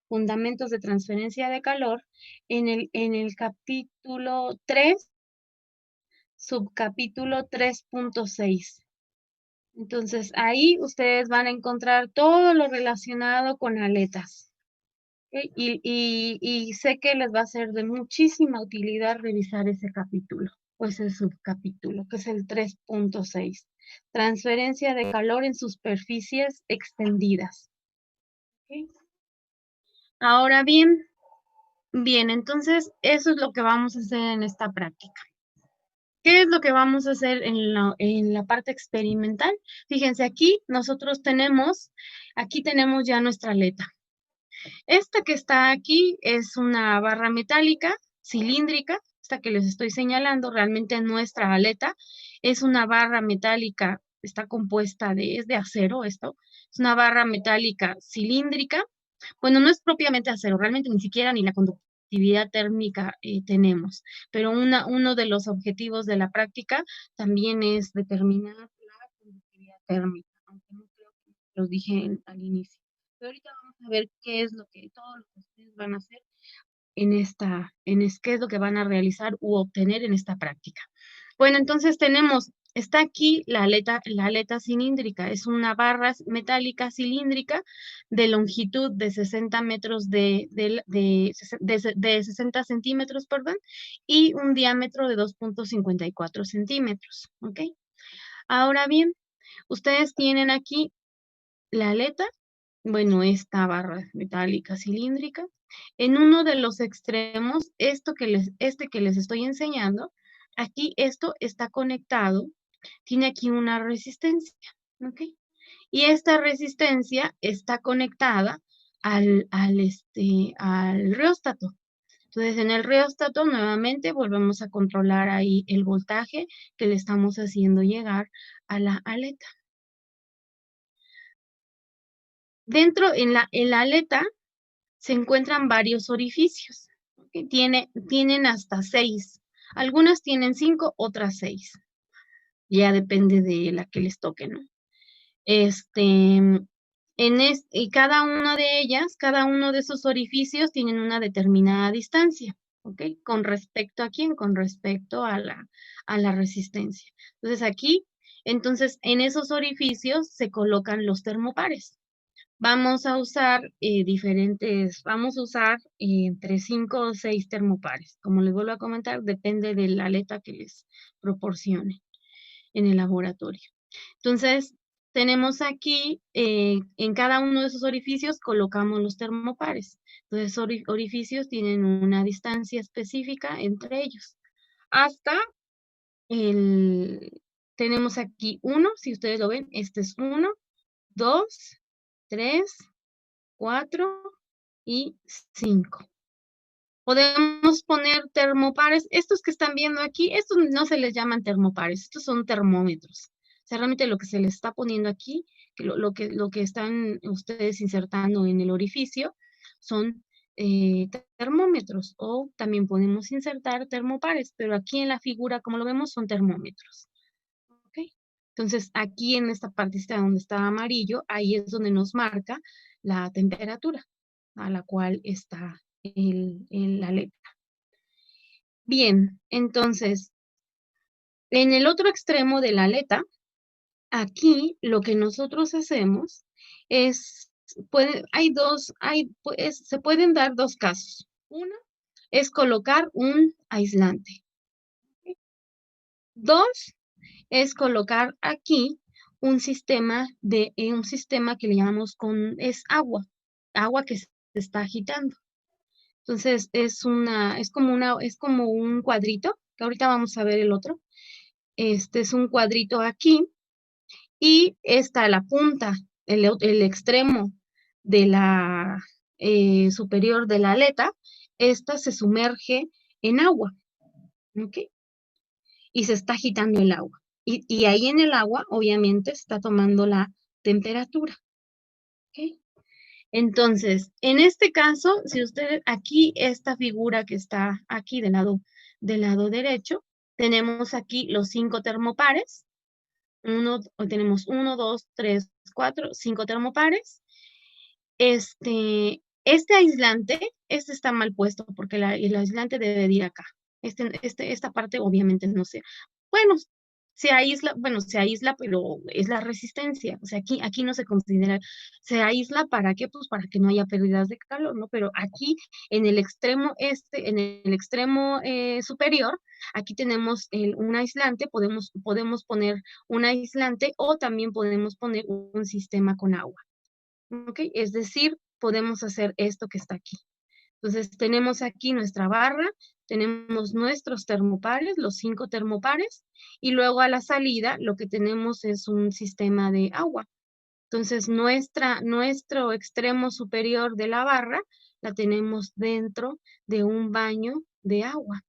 Fundamentos de Transferencia de Calor, en el capítulo 3, subcapítulo 3.6. Entonces, ahí ustedes van a encontrar todo lo relacionado con aletas. ¿Okay? Y sé que les va a ser de muchísima utilidad revisar ese capítulo, o ese subcapítulo, que es el 3.6. Transferencia de calor en superficies extendidas. ¿Okay? Ahora bien, entonces eso es lo que vamos a hacer en esta práctica. ¿Qué es lo que vamos a hacer en la parte experimental? Fíjense, aquí tenemos ya nuestra aleta. Esta que está aquí es una barra metálica cilíndrica, esta que les estoy señalando, realmente nuestra aleta es una barra metálica, está compuesta es de acero esto, es una barra metálica cilíndrica. Bueno, no es propiamente acero, realmente ni siquiera ni la conductividad térmica tenemos, pero uno de los objetivos de la práctica también es determinar la conductividad térmica, aunque no creo que los dije al inicio. Pero ahorita vamos a ver qué es todo lo que ustedes van a hacer qué es lo que van a realizar u obtener en esta práctica. Bueno, entonces está aquí la aleta cilíndrica, es una barra metálica cilíndrica de longitud de 60 metros de 60 centímetros, perdón, y un diámetro de 2.54 centímetros, ¿ok? Ahora bien, ustedes tienen aquí la aleta, bueno, esta barra metálica cilíndrica. En uno de los extremos, este que les estoy enseñando, aquí esto está conectado, tiene aquí una resistencia, ¿ok? Y esta resistencia está conectada al reóstato. Entonces, en el reóstato, nuevamente, volvemos a controlar ahí el voltaje que le estamos haciendo llegar a la aleta. Dentro, en la aleta, se encuentran varios orificios. ¿Okay? Tienen hasta 6. Algunas tienen 5, otras 6. Ya depende de la que les toque, ¿no? Y cada una de ellas, cada uno de esos orificios tienen una determinada distancia. ¿Ok? ¿Con respecto a quién? Con respecto a la resistencia. Entonces aquí, en esos orificios se colocan los termopares. Vamos a usar entre 5 o 6 termopares. Como les vuelvo a comentar, depende de la aleta que les proporcione en el laboratorio. Entonces, tenemos aquí, en cada uno de esos orificios colocamos los termopares. Entonces, orificios tienen una distancia específica entre ellos. Tenemos aquí 1, si ustedes lo ven, este es 1, 2, 3, 4 y 5. Podemos poner termopares. Estos que están viendo aquí, estos no se les llaman termopares, estos son termómetros. O sea, realmente lo que se les está poniendo aquí, lo que están ustedes insertando en el orificio, son termómetros, o también podemos insertar termopares, pero aquí en la figura, como lo vemos, son termómetros. ¿Ok? Entonces, aquí en esta partecita donde está amarillo, ahí es donde nos marca la temperatura a la cual está la aleta. Bien, entonces, en el otro extremo de la aleta, aquí lo que nosotros hacemos es, se pueden dar dos casos. Uno es colocar un aislante. Dos es colocar aquí un sistema que le llamamos es agua que se está agitando. Entonces es como un cuadrito, que ahorita vamos a ver el otro. Este es un cuadrito aquí y está la punta, el extremo de la superior de la aleta. Esta se sumerge en agua, ¿ok? Y se está agitando el agua. Y ahí en el agua, obviamente, está tomando la temperatura, ¿ok? Entonces, en este caso, si ustedes, aquí esta figura que está aquí del lado derecho, tenemos aquí los 5 termopares. Tenemos 1, 2, 3, 4, 5 termopares. Este aislante, está mal puesto porque el aislante debe de ir acá. Esta parte obviamente no sé. Bueno, se aísla, pero es la resistencia. O sea, aquí no se considera, se aísla ¿para qué? Pues para que no haya pérdidas de calor, ¿no? Pero aquí en el extremo superior, aquí tenemos un aislante, podemos poner un aislante o también podemos poner un sistema con agua. ¿Ok? Es decir, podemos hacer esto que está aquí. Entonces, tenemos aquí nuestra barra, tenemos nuestros termopares, los 5 termopares, y luego a la salida lo que tenemos es un sistema de agua. Entonces, nuestro extremo superior de la barra la tenemos dentro de un baño de agua.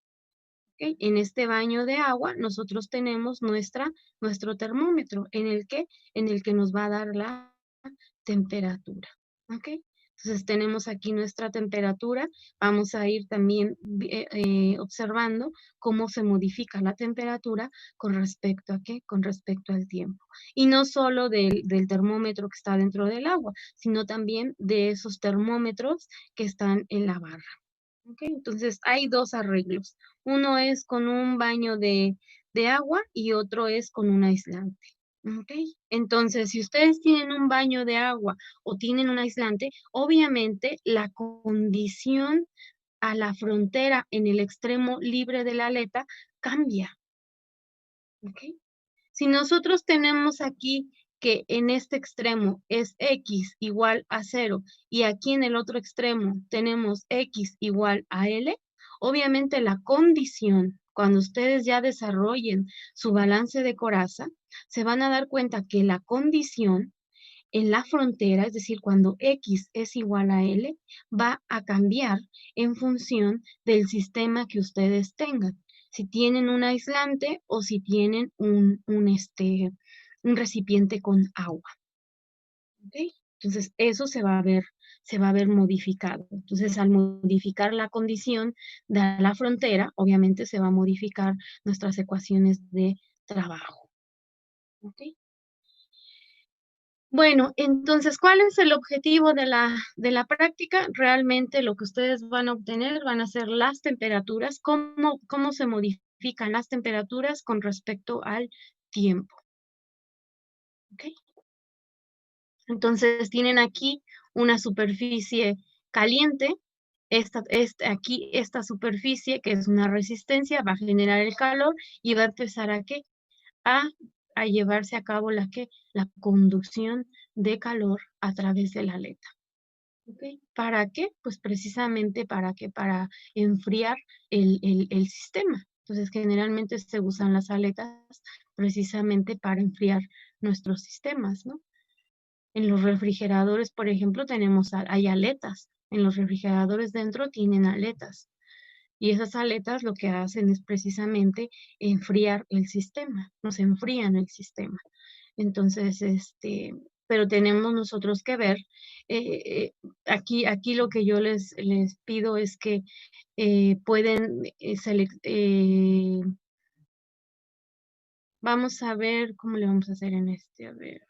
¿Ok? En este baño de agua nosotros tenemos nuestro termómetro en el que nos va a dar la temperatura. ¿Ok? Entonces tenemos aquí nuestra temperatura. Vamos a ir también observando cómo se modifica la temperatura con respecto a qué, con respecto al tiempo. Y no solo del termómetro que está dentro del agua, sino también de esos termómetros que están en la barra. ¿Ok? Entonces hay dos arreglos. Uno es con un baño de agua y otro es con un aislante. ¿Ok? Entonces, si ustedes tienen un baño de agua o tienen un aislante, obviamente la condición a la frontera en el extremo libre de la aleta cambia. ¿Ok? Si nosotros tenemos aquí que en este extremo es X igual a 0 y aquí en el otro extremo tenemos X igual a L, obviamente la condición, cuando ustedes ya desarrollen su balance de coraza, se van a dar cuenta que la condición en la frontera, es decir, cuando X es igual a L, va a cambiar en función del sistema que ustedes tengan. Si tienen un aislante o si tienen un recipiente con agua. ¿Ok? Entonces, eso se va a ver modificado. Entonces, al modificar la condición de la frontera, obviamente se va a modificar nuestras ecuaciones de trabajo. ¿Ok? Bueno, entonces, ¿cuál es el objetivo de la práctica? Realmente lo que ustedes van a obtener van a ser las temperaturas, cómo se modifican las temperaturas con respecto al tiempo. ¿Ok? Entonces, tienen aquí una superficie caliente. Aquí esta superficie, que es una resistencia, va a generar el calor y va a empezar ¿a qué? A llevarse a cabo la conducción de calor a través de la aleta. ¿Okay? ¿Para qué? Pues precisamente para enfriar el sistema. Entonces, generalmente se usan las aletas precisamente para enfriar nuestros sistemas, ¿no? En los refrigeradores, por ejemplo, hay aletas. En los refrigeradores dentro tienen aletas. Y esas aletas lo que hacen es precisamente enfriar el sistema, nos enfrían el sistema. Entonces, pero tenemos nosotros que ver, aquí lo que yo les pido es que pueden vamos a ver cómo le vamos a hacer en este, a ver.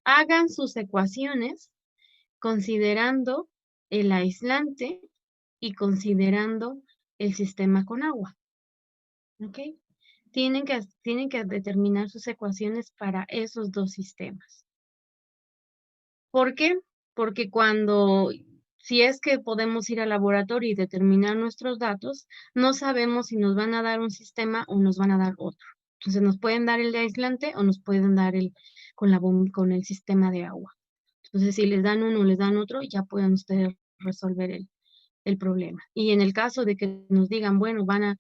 Hagan sus ecuaciones considerando el aislante y considerando el sistema con agua. ¿Ok? Tienen que determinar sus ecuaciones para esos dos sistemas. ¿Por qué? Porque si es que podemos ir al laboratorio y determinar nuestros datos, no sabemos si nos van a dar un sistema o nos van a dar otro. Entonces nos pueden dar el de aislante o nos pueden dar con el sistema de agua. Entonces si les dan uno o les dan otro, ya pueden ustedes resolver el problema. Y en el caso de que nos digan, bueno, van a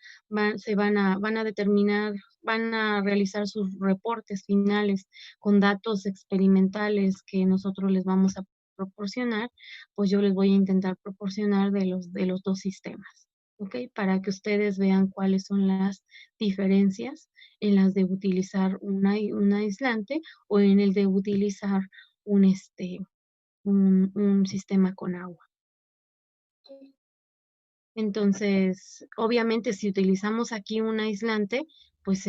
determinar, van a realizar sus reportes finales con datos experimentales que nosotros les vamos a proporcionar, pues yo les voy a intentar proporcionar de los dos sistemas, ¿ok? Para que ustedes vean cuáles son las diferencias en las de utilizar un aislante o en el de utilizar un sistema con agua. Entonces, obviamente, si utilizamos aquí un aislante, pues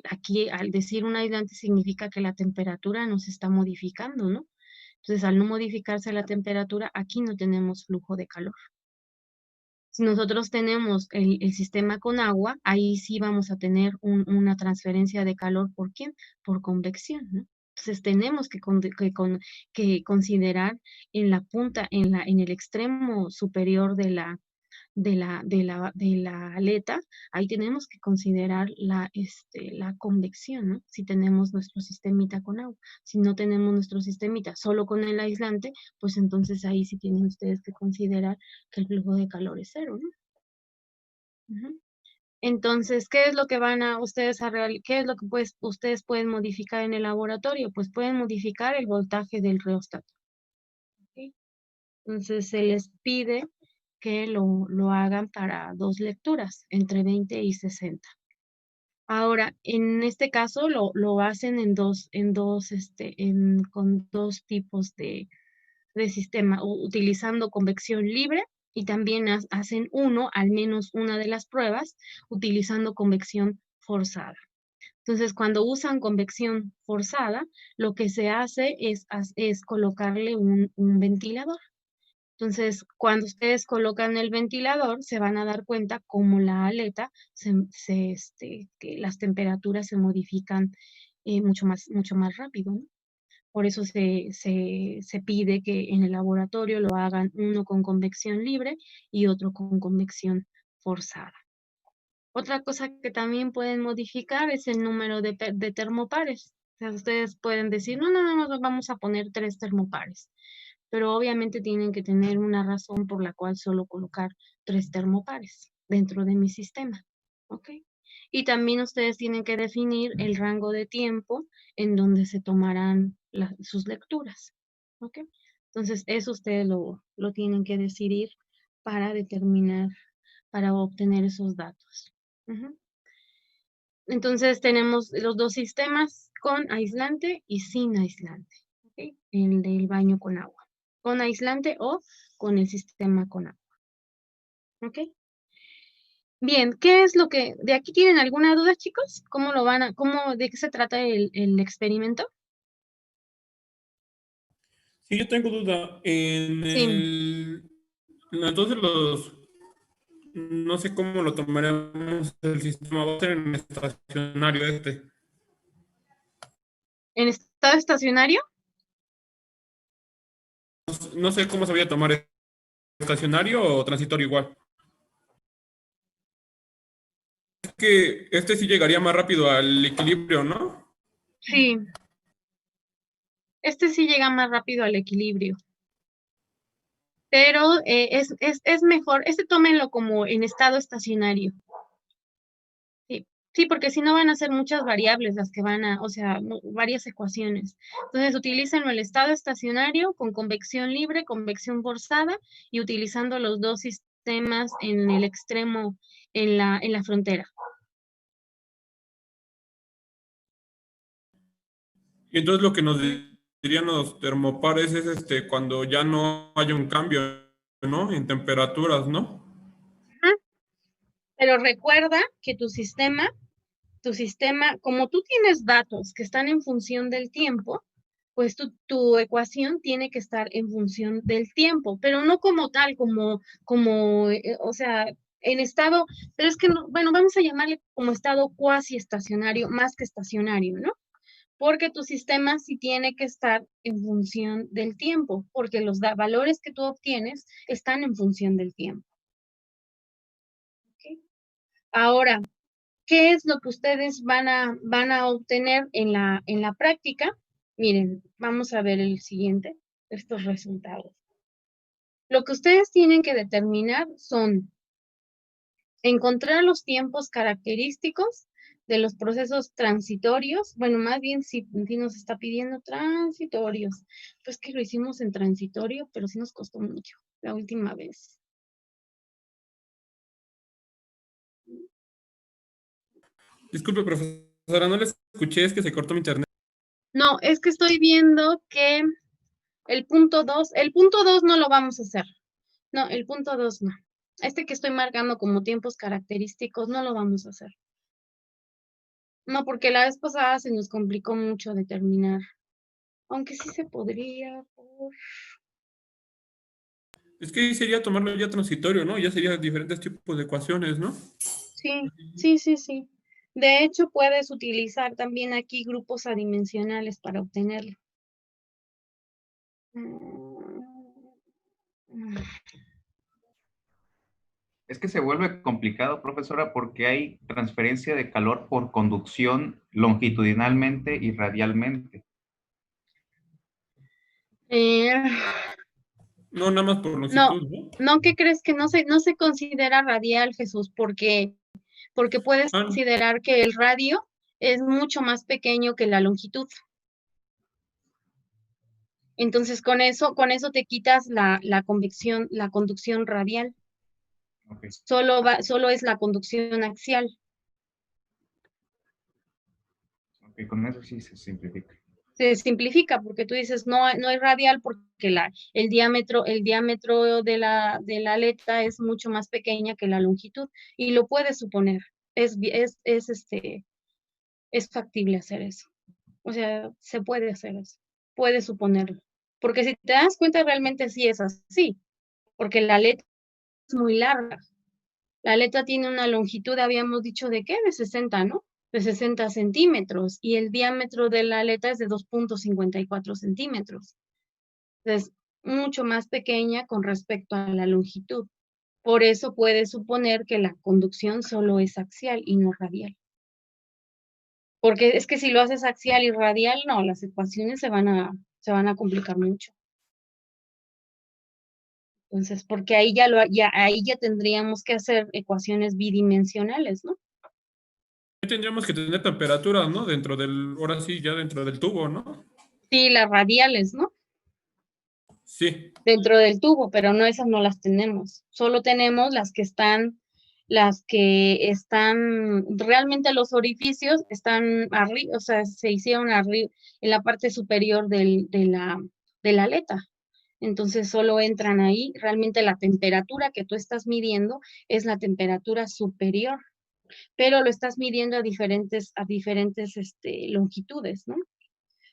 aquí al decir un aislante significa que la temperatura no se está modificando, ¿no? Entonces, al no modificarse la temperatura, aquí no tenemos flujo de calor. Si nosotros tenemos el sistema con agua, ahí sí vamos a tener una transferencia de calor. ¿Por quién? Por convección, ¿no? Entonces tenemos que considerar en la punta, en el extremo superior de la aleta, ahí tenemos que considerar la convección, ¿no? Si tenemos nuestro sistemita con agua. Si no tenemos nuestro sistemita solo con el aislante, pues entonces ahí sí tienen ustedes que considerar que el flujo de calor es cero, ¿no? Ujú. Entonces, ¿qué es lo que qué es lo que ustedes pueden modificar en el laboratorio? Pues pueden modificar el voltaje del reóstato. ¿Ok? Entonces, se les pide que lo hagan para 2 lecturas, entre 20 y 60. Ahora, en este caso lo hacen con dos tipos de sistema, utilizando convección libre y también hacen al menos una de las pruebas, utilizando convección forzada. Entonces, cuando usan convección forzada, lo que se hace es colocarle un ventilador. Entonces, cuando ustedes colocan el ventilador, se van a dar cuenta cómo la aleta, que las temperaturas se modifican mucho más rápido, ¿no? Por eso se pide que en el laboratorio lo hagan uno con convección libre y otro con convección forzada. Otra cosa que también pueden modificar es el número de termopares. O sea, ustedes pueden decir, no, vamos a poner 3 termopares. Pero obviamente tienen que tener una razón por la cual solo colocar 3 termopares dentro de mi sistema. ¿Ok? Y también ustedes tienen que definir el rango de tiempo en donde se tomarán sus lecturas. ¿Ok? Entonces, eso ustedes lo tienen que decidir para determinar, para obtener esos datos. Ujú. Entonces, tenemos los dos sistemas con aislante y sin aislante. ¿Ok? El del baño con agua. Con aislante o con el sistema con agua. ¿Ok? Bien, ¿qué es lo que, de aquí tienen alguna duda, chicos? ¿De qué se trata el experimento? Sí, yo tengo duda. Sí. Entonces no sé cómo lo tomaremos el sistema, va a ser en estacionario este. ¿En estado estacionario? No sé cómo se vaya a tomar, estacionario o transitorio igual. Es que este sí llegaría más rápido al equilibrio, ¿no? Sí. Este sí llega más rápido al equilibrio. Pero es mejor, tómenlo como en estado estacionario. Sí, porque si no van a ser muchas variables las que o sea, varias ecuaciones. Entonces, utilícenlo el estado estacionario con convección libre, convección forzada y utilizando los dos sistemas en el extremo, en la frontera. Y entonces lo que nos dirían los termopares es cuando ya no hay un cambio, ¿no? En temperaturas, ¿no? Ajá. Pero recuerda que tu sistema, como tú tienes datos que están en función del tiempo, pues tu ecuación tiene que estar en función del tiempo, pero no como tal, o sea, en estado, pero es que, bueno, vamos a llamarle como estado cuasi estacionario, más que estacionario, ¿no? Porque tu sistema sí tiene que estar en función del tiempo, porque los valores que tú obtienes están en función del tiempo. ¿Ok? Ahora, ¿qué es lo que ustedes van a obtener en la práctica? Miren, vamos a ver el siguiente, estos resultados. Lo que ustedes tienen que determinar son encontrar los tiempos característicos de los procesos transitorios. Bueno, más bien si nos está pidiendo transitorios. Pues que lo hicimos en transitorio, pero sí nos costó mucho la última vez. Disculpe, profesora, no le escuché, es que se cortó mi internet. No, es que estoy viendo que el punto 2 no lo vamos a hacer. No, el punto 2 no. Este que estoy marcando como tiempos característicos no lo vamos a hacer. No, porque la vez pasada se nos complicó mucho determinar. Aunque sí se podría. Es que ahí sería tomarlo ya transitorio, ¿no? Ya serían diferentes tipos de ecuaciones, ¿no? Sí. De hecho, puedes utilizar también aquí grupos adimensionales para obtenerlo. Es que se vuelve complicado, profesora, porque hay transferencia de calor por conducción longitudinalmente y radialmente. No, nada más por No, longitud, ¿no? no, ¿qué crees? Que no se considera radial, Jesús, porque puedes Ah, considerar que el radio es mucho más pequeño que la longitud. Entonces, con eso te quitas la conducción radial. Ok, Solo es la conducción axial. ok, con eso sí se simplifica. Se simplifica porque tú dices no es radial porque el diámetro de la aleta es mucho más pequeña que la longitud y lo puedes suponer. Es factible hacer eso. O sea, se puede hacer eso. Puedes suponerlo. Porque si te das cuenta realmente sí es así, porque la aleta es muy larga. La aleta tiene una longitud, habíamos dicho, ¿de qué? De 60, ¿no? De 60 centímetros. Y el diámetro de la aleta es de 2.54 centímetros. Es mucho más pequeña con respecto a la longitud. Por eso puedes suponer que la conducción solo es axial y no radial. Porque es que si lo haces axial y radial, no, las ecuaciones se van a complicar mucho. Entonces, porque ahí ya tendríamos que hacer ecuaciones bidimensionales, ¿no? tendríamos que tener temperaturas, ¿no? Ahora sí, ya dentro del tubo, ¿no? Sí, las radiales, ¿no? Sí. Dentro del tubo, pero no, esas no las tenemos. Solo tenemos las que están realmente los orificios están arriba, o sea, se hicieron arriba, en la parte superior de la aleta. Entonces solo entran ahí, realmente la temperatura que tú estás midiendo es la temperatura superior, pero lo estás midiendo a diferentes longitudes, ¿no?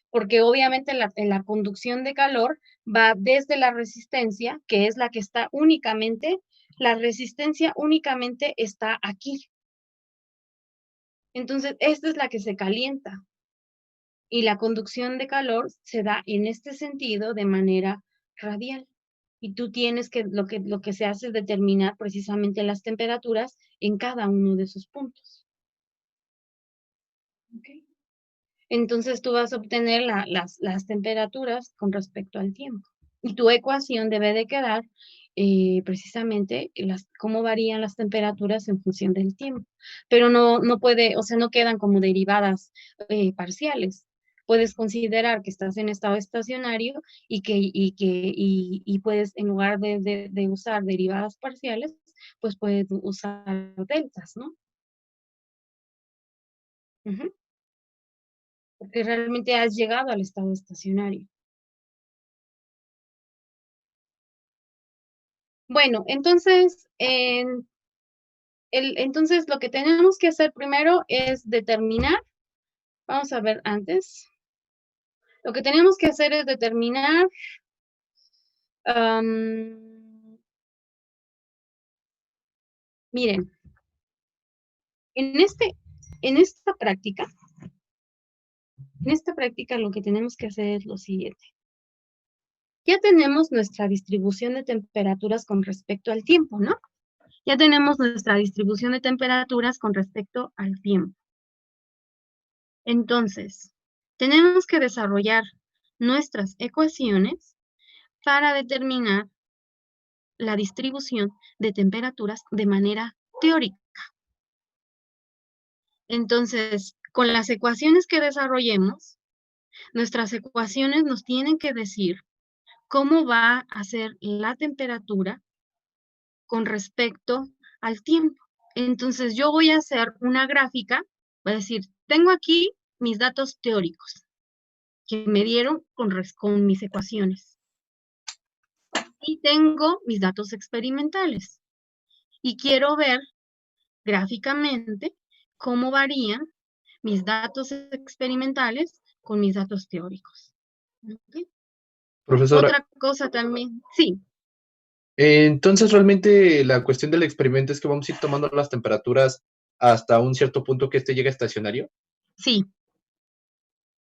Porque obviamente la conducción de calor va desde la resistencia, que es la que está la resistencia únicamente está aquí. Entonces, esta es la que se calienta y la conducción de calor se da en este sentido de manera radial. Y tú tienes lo que se hace es determinar precisamente las temperaturas en cada uno de esos puntos. ¿Okay? Entonces tú vas a obtener las temperaturas con respecto al tiempo. Y tu ecuación debe de quedar precisamente cómo varían las temperaturas en función del tiempo. Pero no puede, o sea, no quedan como derivadas parciales. Puedes considerar que estás en estado estacionario y puedes, en lugar de usar derivadas parciales, pues puedes usar deltas, ¿no? Porque realmente has llegado al estado estacionario. Bueno, entonces, entonces lo que tenemos que hacer primero es determinar, vamos a ver antes, lo que tenemos que hacer es determinar, miren, en esta práctica lo que tenemos que hacer es lo siguiente. Ya tenemos nuestra distribución de temperaturas con respecto al tiempo, ¿no? Ya tenemos nuestra distribución de temperaturas con respecto al tiempo. Entonces, tenemos que desarrollar nuestras ecuaciones para determinar la distribución de temperaturas de manera teórica. Entonces, con las ecuaciones que desarrollemos, nuestras ecuaciones nos tienen que decir cómo va a ser la temperatura con respecto al tiempo. Entonces, yo voy a hacer una gráfica, voy a decir, tengo aquí mis datos teóricos que me dieron con mis ecuaciones. Y tengo mis datos experimentales. Y quiero ver gráficamente cómo varían mis datos experimentales con mis datos teóricos. ¿Okay? Profesora, Otra cosa también, sí, entonces realmente la cuestión del experimento es que vamos a ir tomando las temperaturas hasta un cierto punto que este llegue estacionario.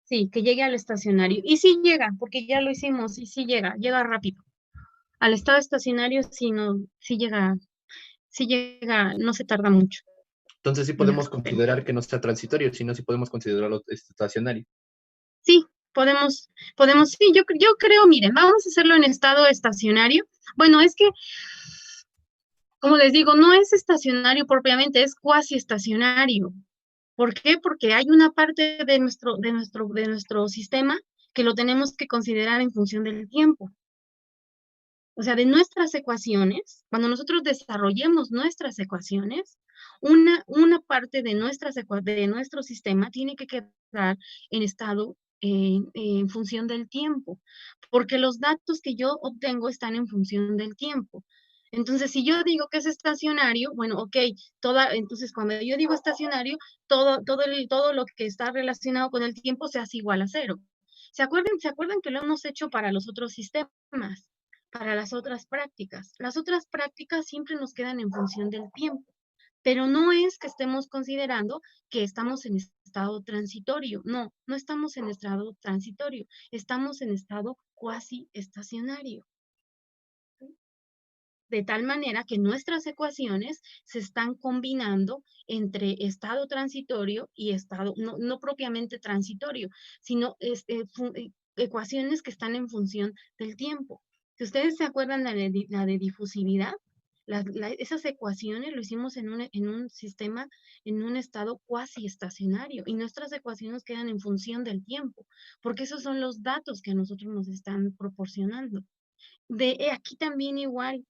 sí, que llegue al estacionario. Y sí llega, porque ya lo hicimos, y sí llega rápido. Al estado estacionario sí llega, no se tarda mucho. Entonces sí podemos considerar que no sea transitorio, sino sí podemos considerarlo estacionario. Sí, podemos, sí, yo creo, miren, vamos a hacerlo en estado estacionario. Bueno, es que, como les digo, no es estacionario propiamente, es cuasi estacionario. ¿Por qué? Porque hay una parte de nuestro sistema que lo tenemos que considerar en función del tiempo. O sea, de nuestras ecuaciones, cuando nosotros desarrollemos nuestras ecuaciones, una parte de nuestro sistema tiene que quedar en estado en función del tiempo, porque los datos que yo obtengo están en función del tiempo. Entonces, si yo digo que es estacionario, bueno, ok, entonces cuando yo digo estacionario, todo lo que está relacionado con el tiempo se hace igual a cero. ¿Se acuerdan que lo hemos hecho para los otros sistemas? Para las otras prácticas. Las otras prácticas siempre nos quedan en función del tiempo, pero no es que estemos considerando que estamos en estado transitorio. No, no estamos en estado transitorio, estamos en estado cuasi estacionario. De tal manera que nuestras ecuaciones se están combinando entre estado transitorio y estado, no propiamente transitorio, sino ecuaciones que están en función del tiempo. Si ustedes se acuerdan la de difusividad, esas ecuaciones lo hicimos en un sistema, en un estado cuasi estacionario, y nuestras ecuaciones quedan en función del tiempo, porque esos son los datos que a nosotros nos están proporcionando. Aquí también igual,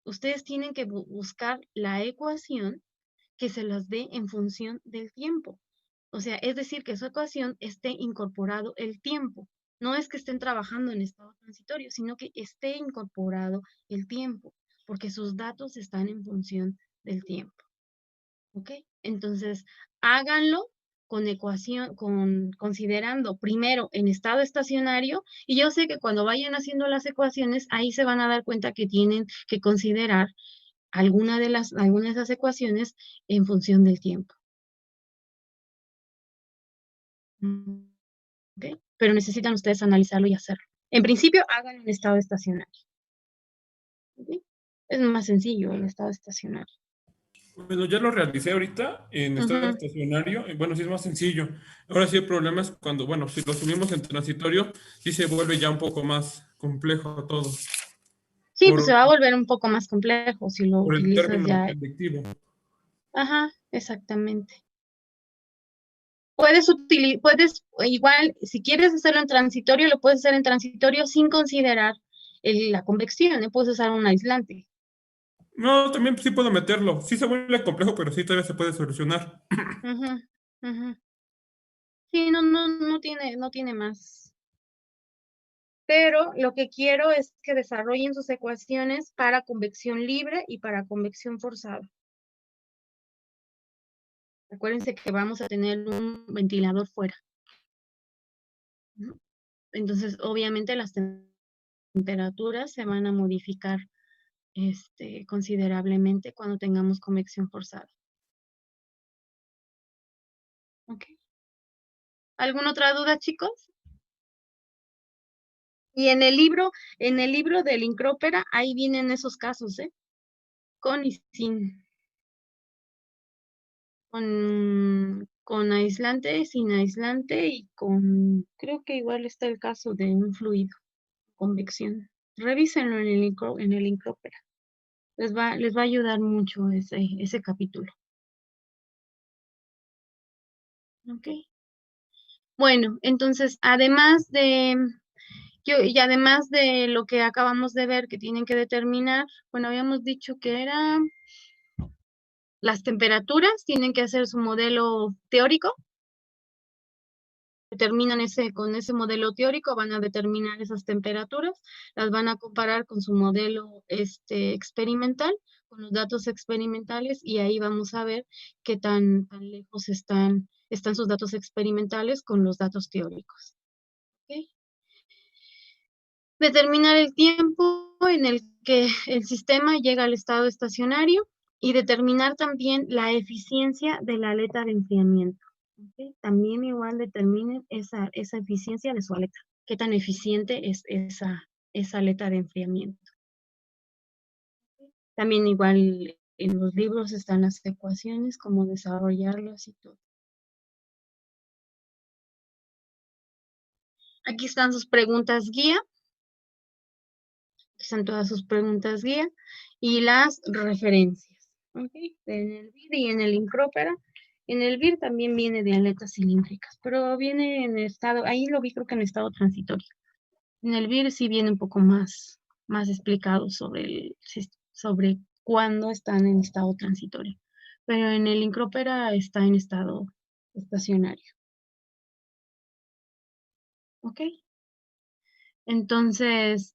ustedes tienen que buscar la ecuación que se las dé en función del tiempo. O sea, es decir, que su ecuación esté incorporado el tiempo. No es que estén trabajando en estado transitorio, sino que esté incorporado el tiempo, porque sus datos están en función del tiempo. ¿Ok? Entonces, háganlo con considerando primero en estado estacionario, y yo sé que cuando vayan haciendo las ecuaciones, ahí se van a dar cuenta que tienen que considerar alguna de esas ecuaciones en función del tiempo. ¿Ok? Pero necesitan ustedes analizarlo y hacerlo. En principio, háganlo en estado estacionario. ¿Ok? Es más sencillo el estado estacionario. Bueno, ya lo realicé ahorita en estado estacionario. Bueno, sí es más sencillo. Ahora sí el problema es cuando, bueno, si lo subimos en transitorio, sí se vuelve ya un poco más complejo todo. Sí, pues se va a volver un poco más complejo si lo Por el utilizas término ya. convectivo. Ajá, exactamente. Puedes igual, si quieres hacerlo en transitorio, lo puedes hacer en transitorio sin considerar la convección, ¿eh? Puedes usar un aislante. No, también sí puedo meterlo. Sí se vuelve complejo, pero sí todavía se puede solucionar. Sí, no tiene más. pero lo que quiero es que desarrollen sus ecuaciones para convección libre y para convección forzada. Acuérdense que vamos a tener un ventilador fuera. Entonces, obviamente las temperaturas se van a modificar considerablemente cuando tengamos convección forzada. ¿Ok? ¿Alguna otra duda, chicos? Y en el libro del INCROPERA, ahí vienen esos casos, con y sin. Con aislante, sin aislante y creo que igual está el caso de un fluido, convección. Revísenlo en el INCROPERA. Les va a ayudar mucho ese capítulo. ¿Ok? Bueno, entonces, además de lo que acabamos de ver que tienen que determinar, bueno, habíamos dicho que era las temperaturas, tienen que hacer su modelo teórico. Determinan con ese modelo teórico, van a determinar esas temperaturas, las van a comparar con su modelo experimental, con los datos experimentales, y ahí vamos a ver qué tan lejos están sus datos experimentales con los datos teóricos. ¿Okay? Determinar el tiempo en el que el sistema llega al estado estacionario y determinar también la eficiencia de la aleta de enfriamiento. ¿Okay? También igual determinen esa eficiencia de su aleta. Qué tan eficiente es esa aleta de enfriamiento. También igual en los libros están las ecuaciones, cómo desarrollarlas y todo. Aquí están sus preguntas guía. Están todas sus preguntas guía y las referencias. ¿Okay? En el BIR y en el INCROPERA. En el BIR también viene de aletas cilíndricas, pero viene en estado, ahí lo vi creo que en estado transitorio. En el BIR sí viene un poco más explicado sobre cuándo están en estado transitorio. Pero en el INCROPERA está en estado estacionario. ¿Ok? Entonces,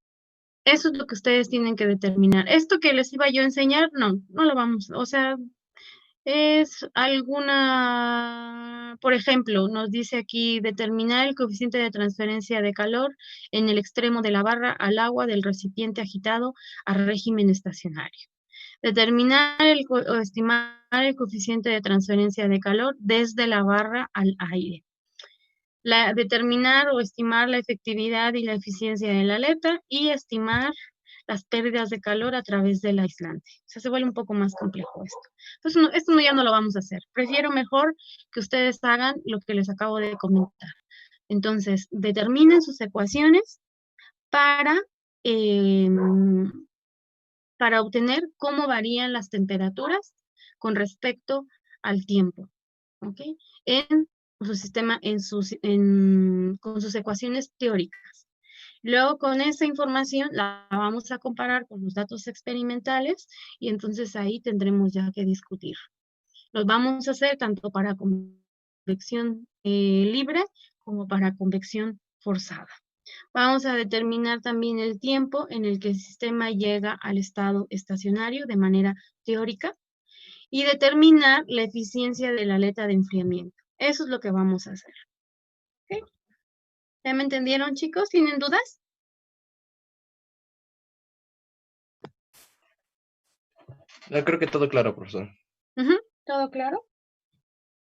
eso es lo que ustedes tienen que determinar. Esto que les iba yo a enseñar, no lo vamos, o sea, es por ejemplo, nos dice aquí determinar el coeficiente de transferencia de calor en el extremo de la barra al agua del recipiente agitado a régimen estacionario. Determinar o estimar el coeficiente de transferencia de calor desde la barra al aire. Determinar o estimar la efectividad y la eficiencia de la aleta y estimar las pérdidas de calor a través del aislante. O sea, se vuelve un poco más complejo esto. Entonces, esto ya no lo vamos a hacer. Prefiero mejor que ustedes hagan lo que les acabo de comentar. Entonces, determinen sus ecuaciones para obtener cómo varían las temperaturas con respecto al tiempo. ¿Ok? En su sistema, con sus ecuaciones teóricas. Luego con esa información la vamos a comparar con los datos experimentales y entonces ahí tendremos ya que discutir. Los vamos a hacer tanto para convección libre como para convección forzada. Vamos a determinar también el tiempo en el que el sistema llega al estado estacionario de manera teórica y determinar la eficiencia de la aleta de enfriamiento. Eso es lo que vamos a hacer. ¿Okay? ¿Ya me entendieron, chicos? ¿Tienen dudas? Yo creo que todo claro, profesor. ¿Todo claro?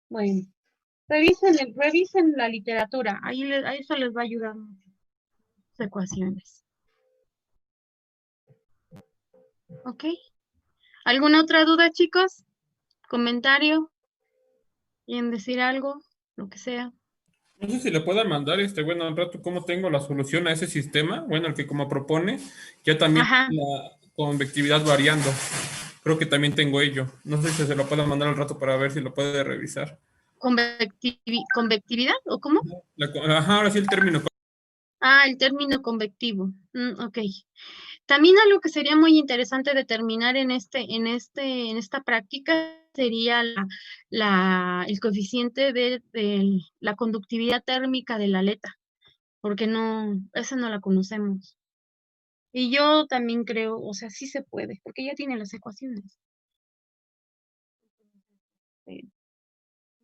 Bueno, revisen la literatura. Ahí eso les va a ayudar mucho. Las ecuaciones. ¿Ok? ¿Alguna otra duda, chicos? ¿Comentario? ¿Quieren decir algo? Lo que sea. No sé si le puedan mandar, bueno, al rato cómo tengo la solución a ese sistema, bueno, el que como propone, ya también la convectividad variando. Creo que también tengo ello. No sé si se lo puedan mandar al rato para ver si lo puede revisar. ¿Convectividad o cómo? Ahora sí el término. El término convectivo. Ok. También algo que sería muy interesante determinar en esta práctica sería el coeficiente de la conductividad térmica de la aleta. porque no, esa no la conocemos. Y yo también creo, o sea, sí se puede, porque ya tiene las ecuaciones.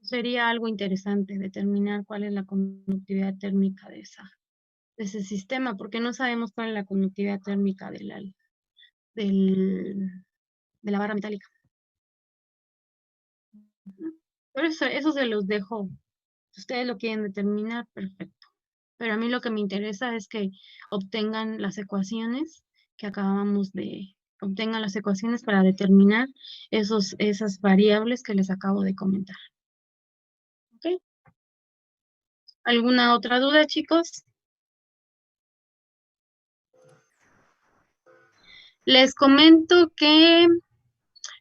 Sería algo interesante determinar cuál es la conductividad térmica de ese sistema, porque no sabemos cuál es la conductividad térmica de la barra metálica. Por eso se los dejo. Si ustedes lo quieren determinar, perfecto. Pero a mí lo que me interesa es que obtengan las ecuaciones que obtengan las ecuaciones para determinar esas variables que les acabo de comentar. ¿Ok? ¿Alguna otra duda, chicos? Les comento que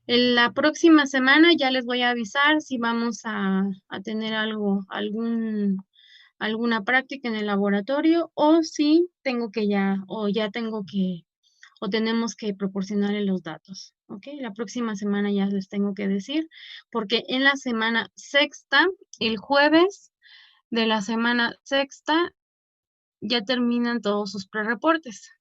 en la próxima semana ya les voy a avisar si vamos a tener alguna práctica en el laboratorio o si tengo que o tenemos que proporcionarle los datos. ¿Ok? La próxima semana ya les tengo que decir, porque en la semana sexta, el jueves de la semana sexta, ya terminan todos sus prereportes.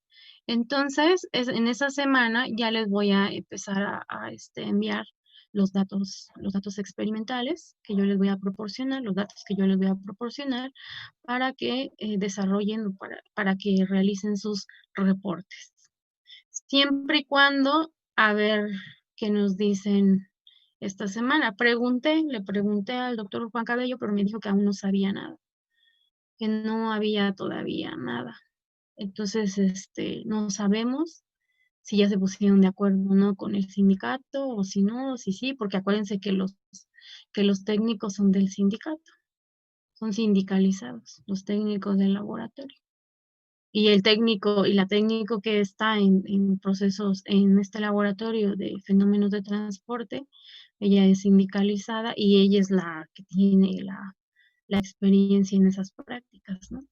Entonces, en esa semana ya les voy a empezar a enviar los datos experimentales que yo les voy a proporcionar, los datos que yo les voy a proporcionar para que desarrollen, para que realicen sus reportes. Siempre y cuando, a ver qué nos dicen esta semana. Le pregunté al doctor Juan Cabello, pero me dijo que aún no sabía nada, que no había todavía nada. Entonces, no sabemos si ya se pusieron de acuerdo o no con el sindicato, o si no, o si sí, porque acuérdense que los técnicos son del sindicato, son sindicalizados, los técnicos del laboratorio. Y el técnico y la técnico que está en procesos en este laboratorio de fenómenos de transporte, ella es sindicalizada y ella es la que tiene la experiencia en esas prácticas, ¿no?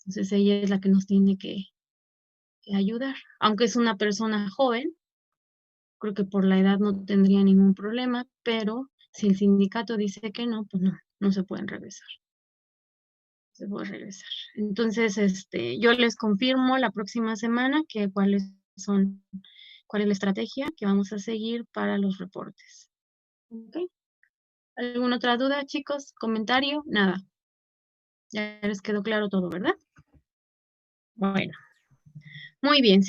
Entonces ella es la que nos tiene que ayudar. Aunque es una persona joven, creo que por la edad no tendría ningún problema, pero si el sindicato dice que no, pues no se pueden regresar. Se puede regresar. Entonces, yo les confirmo la próxima semana cuál es la estrategia que vamos a seguir para los reportes. ¿Ok? ¿Alguna otra duda, chicos? ¿Comentario? Nada. Ya les quedó claro todo, ¿verdad? Bueno. Muy bien.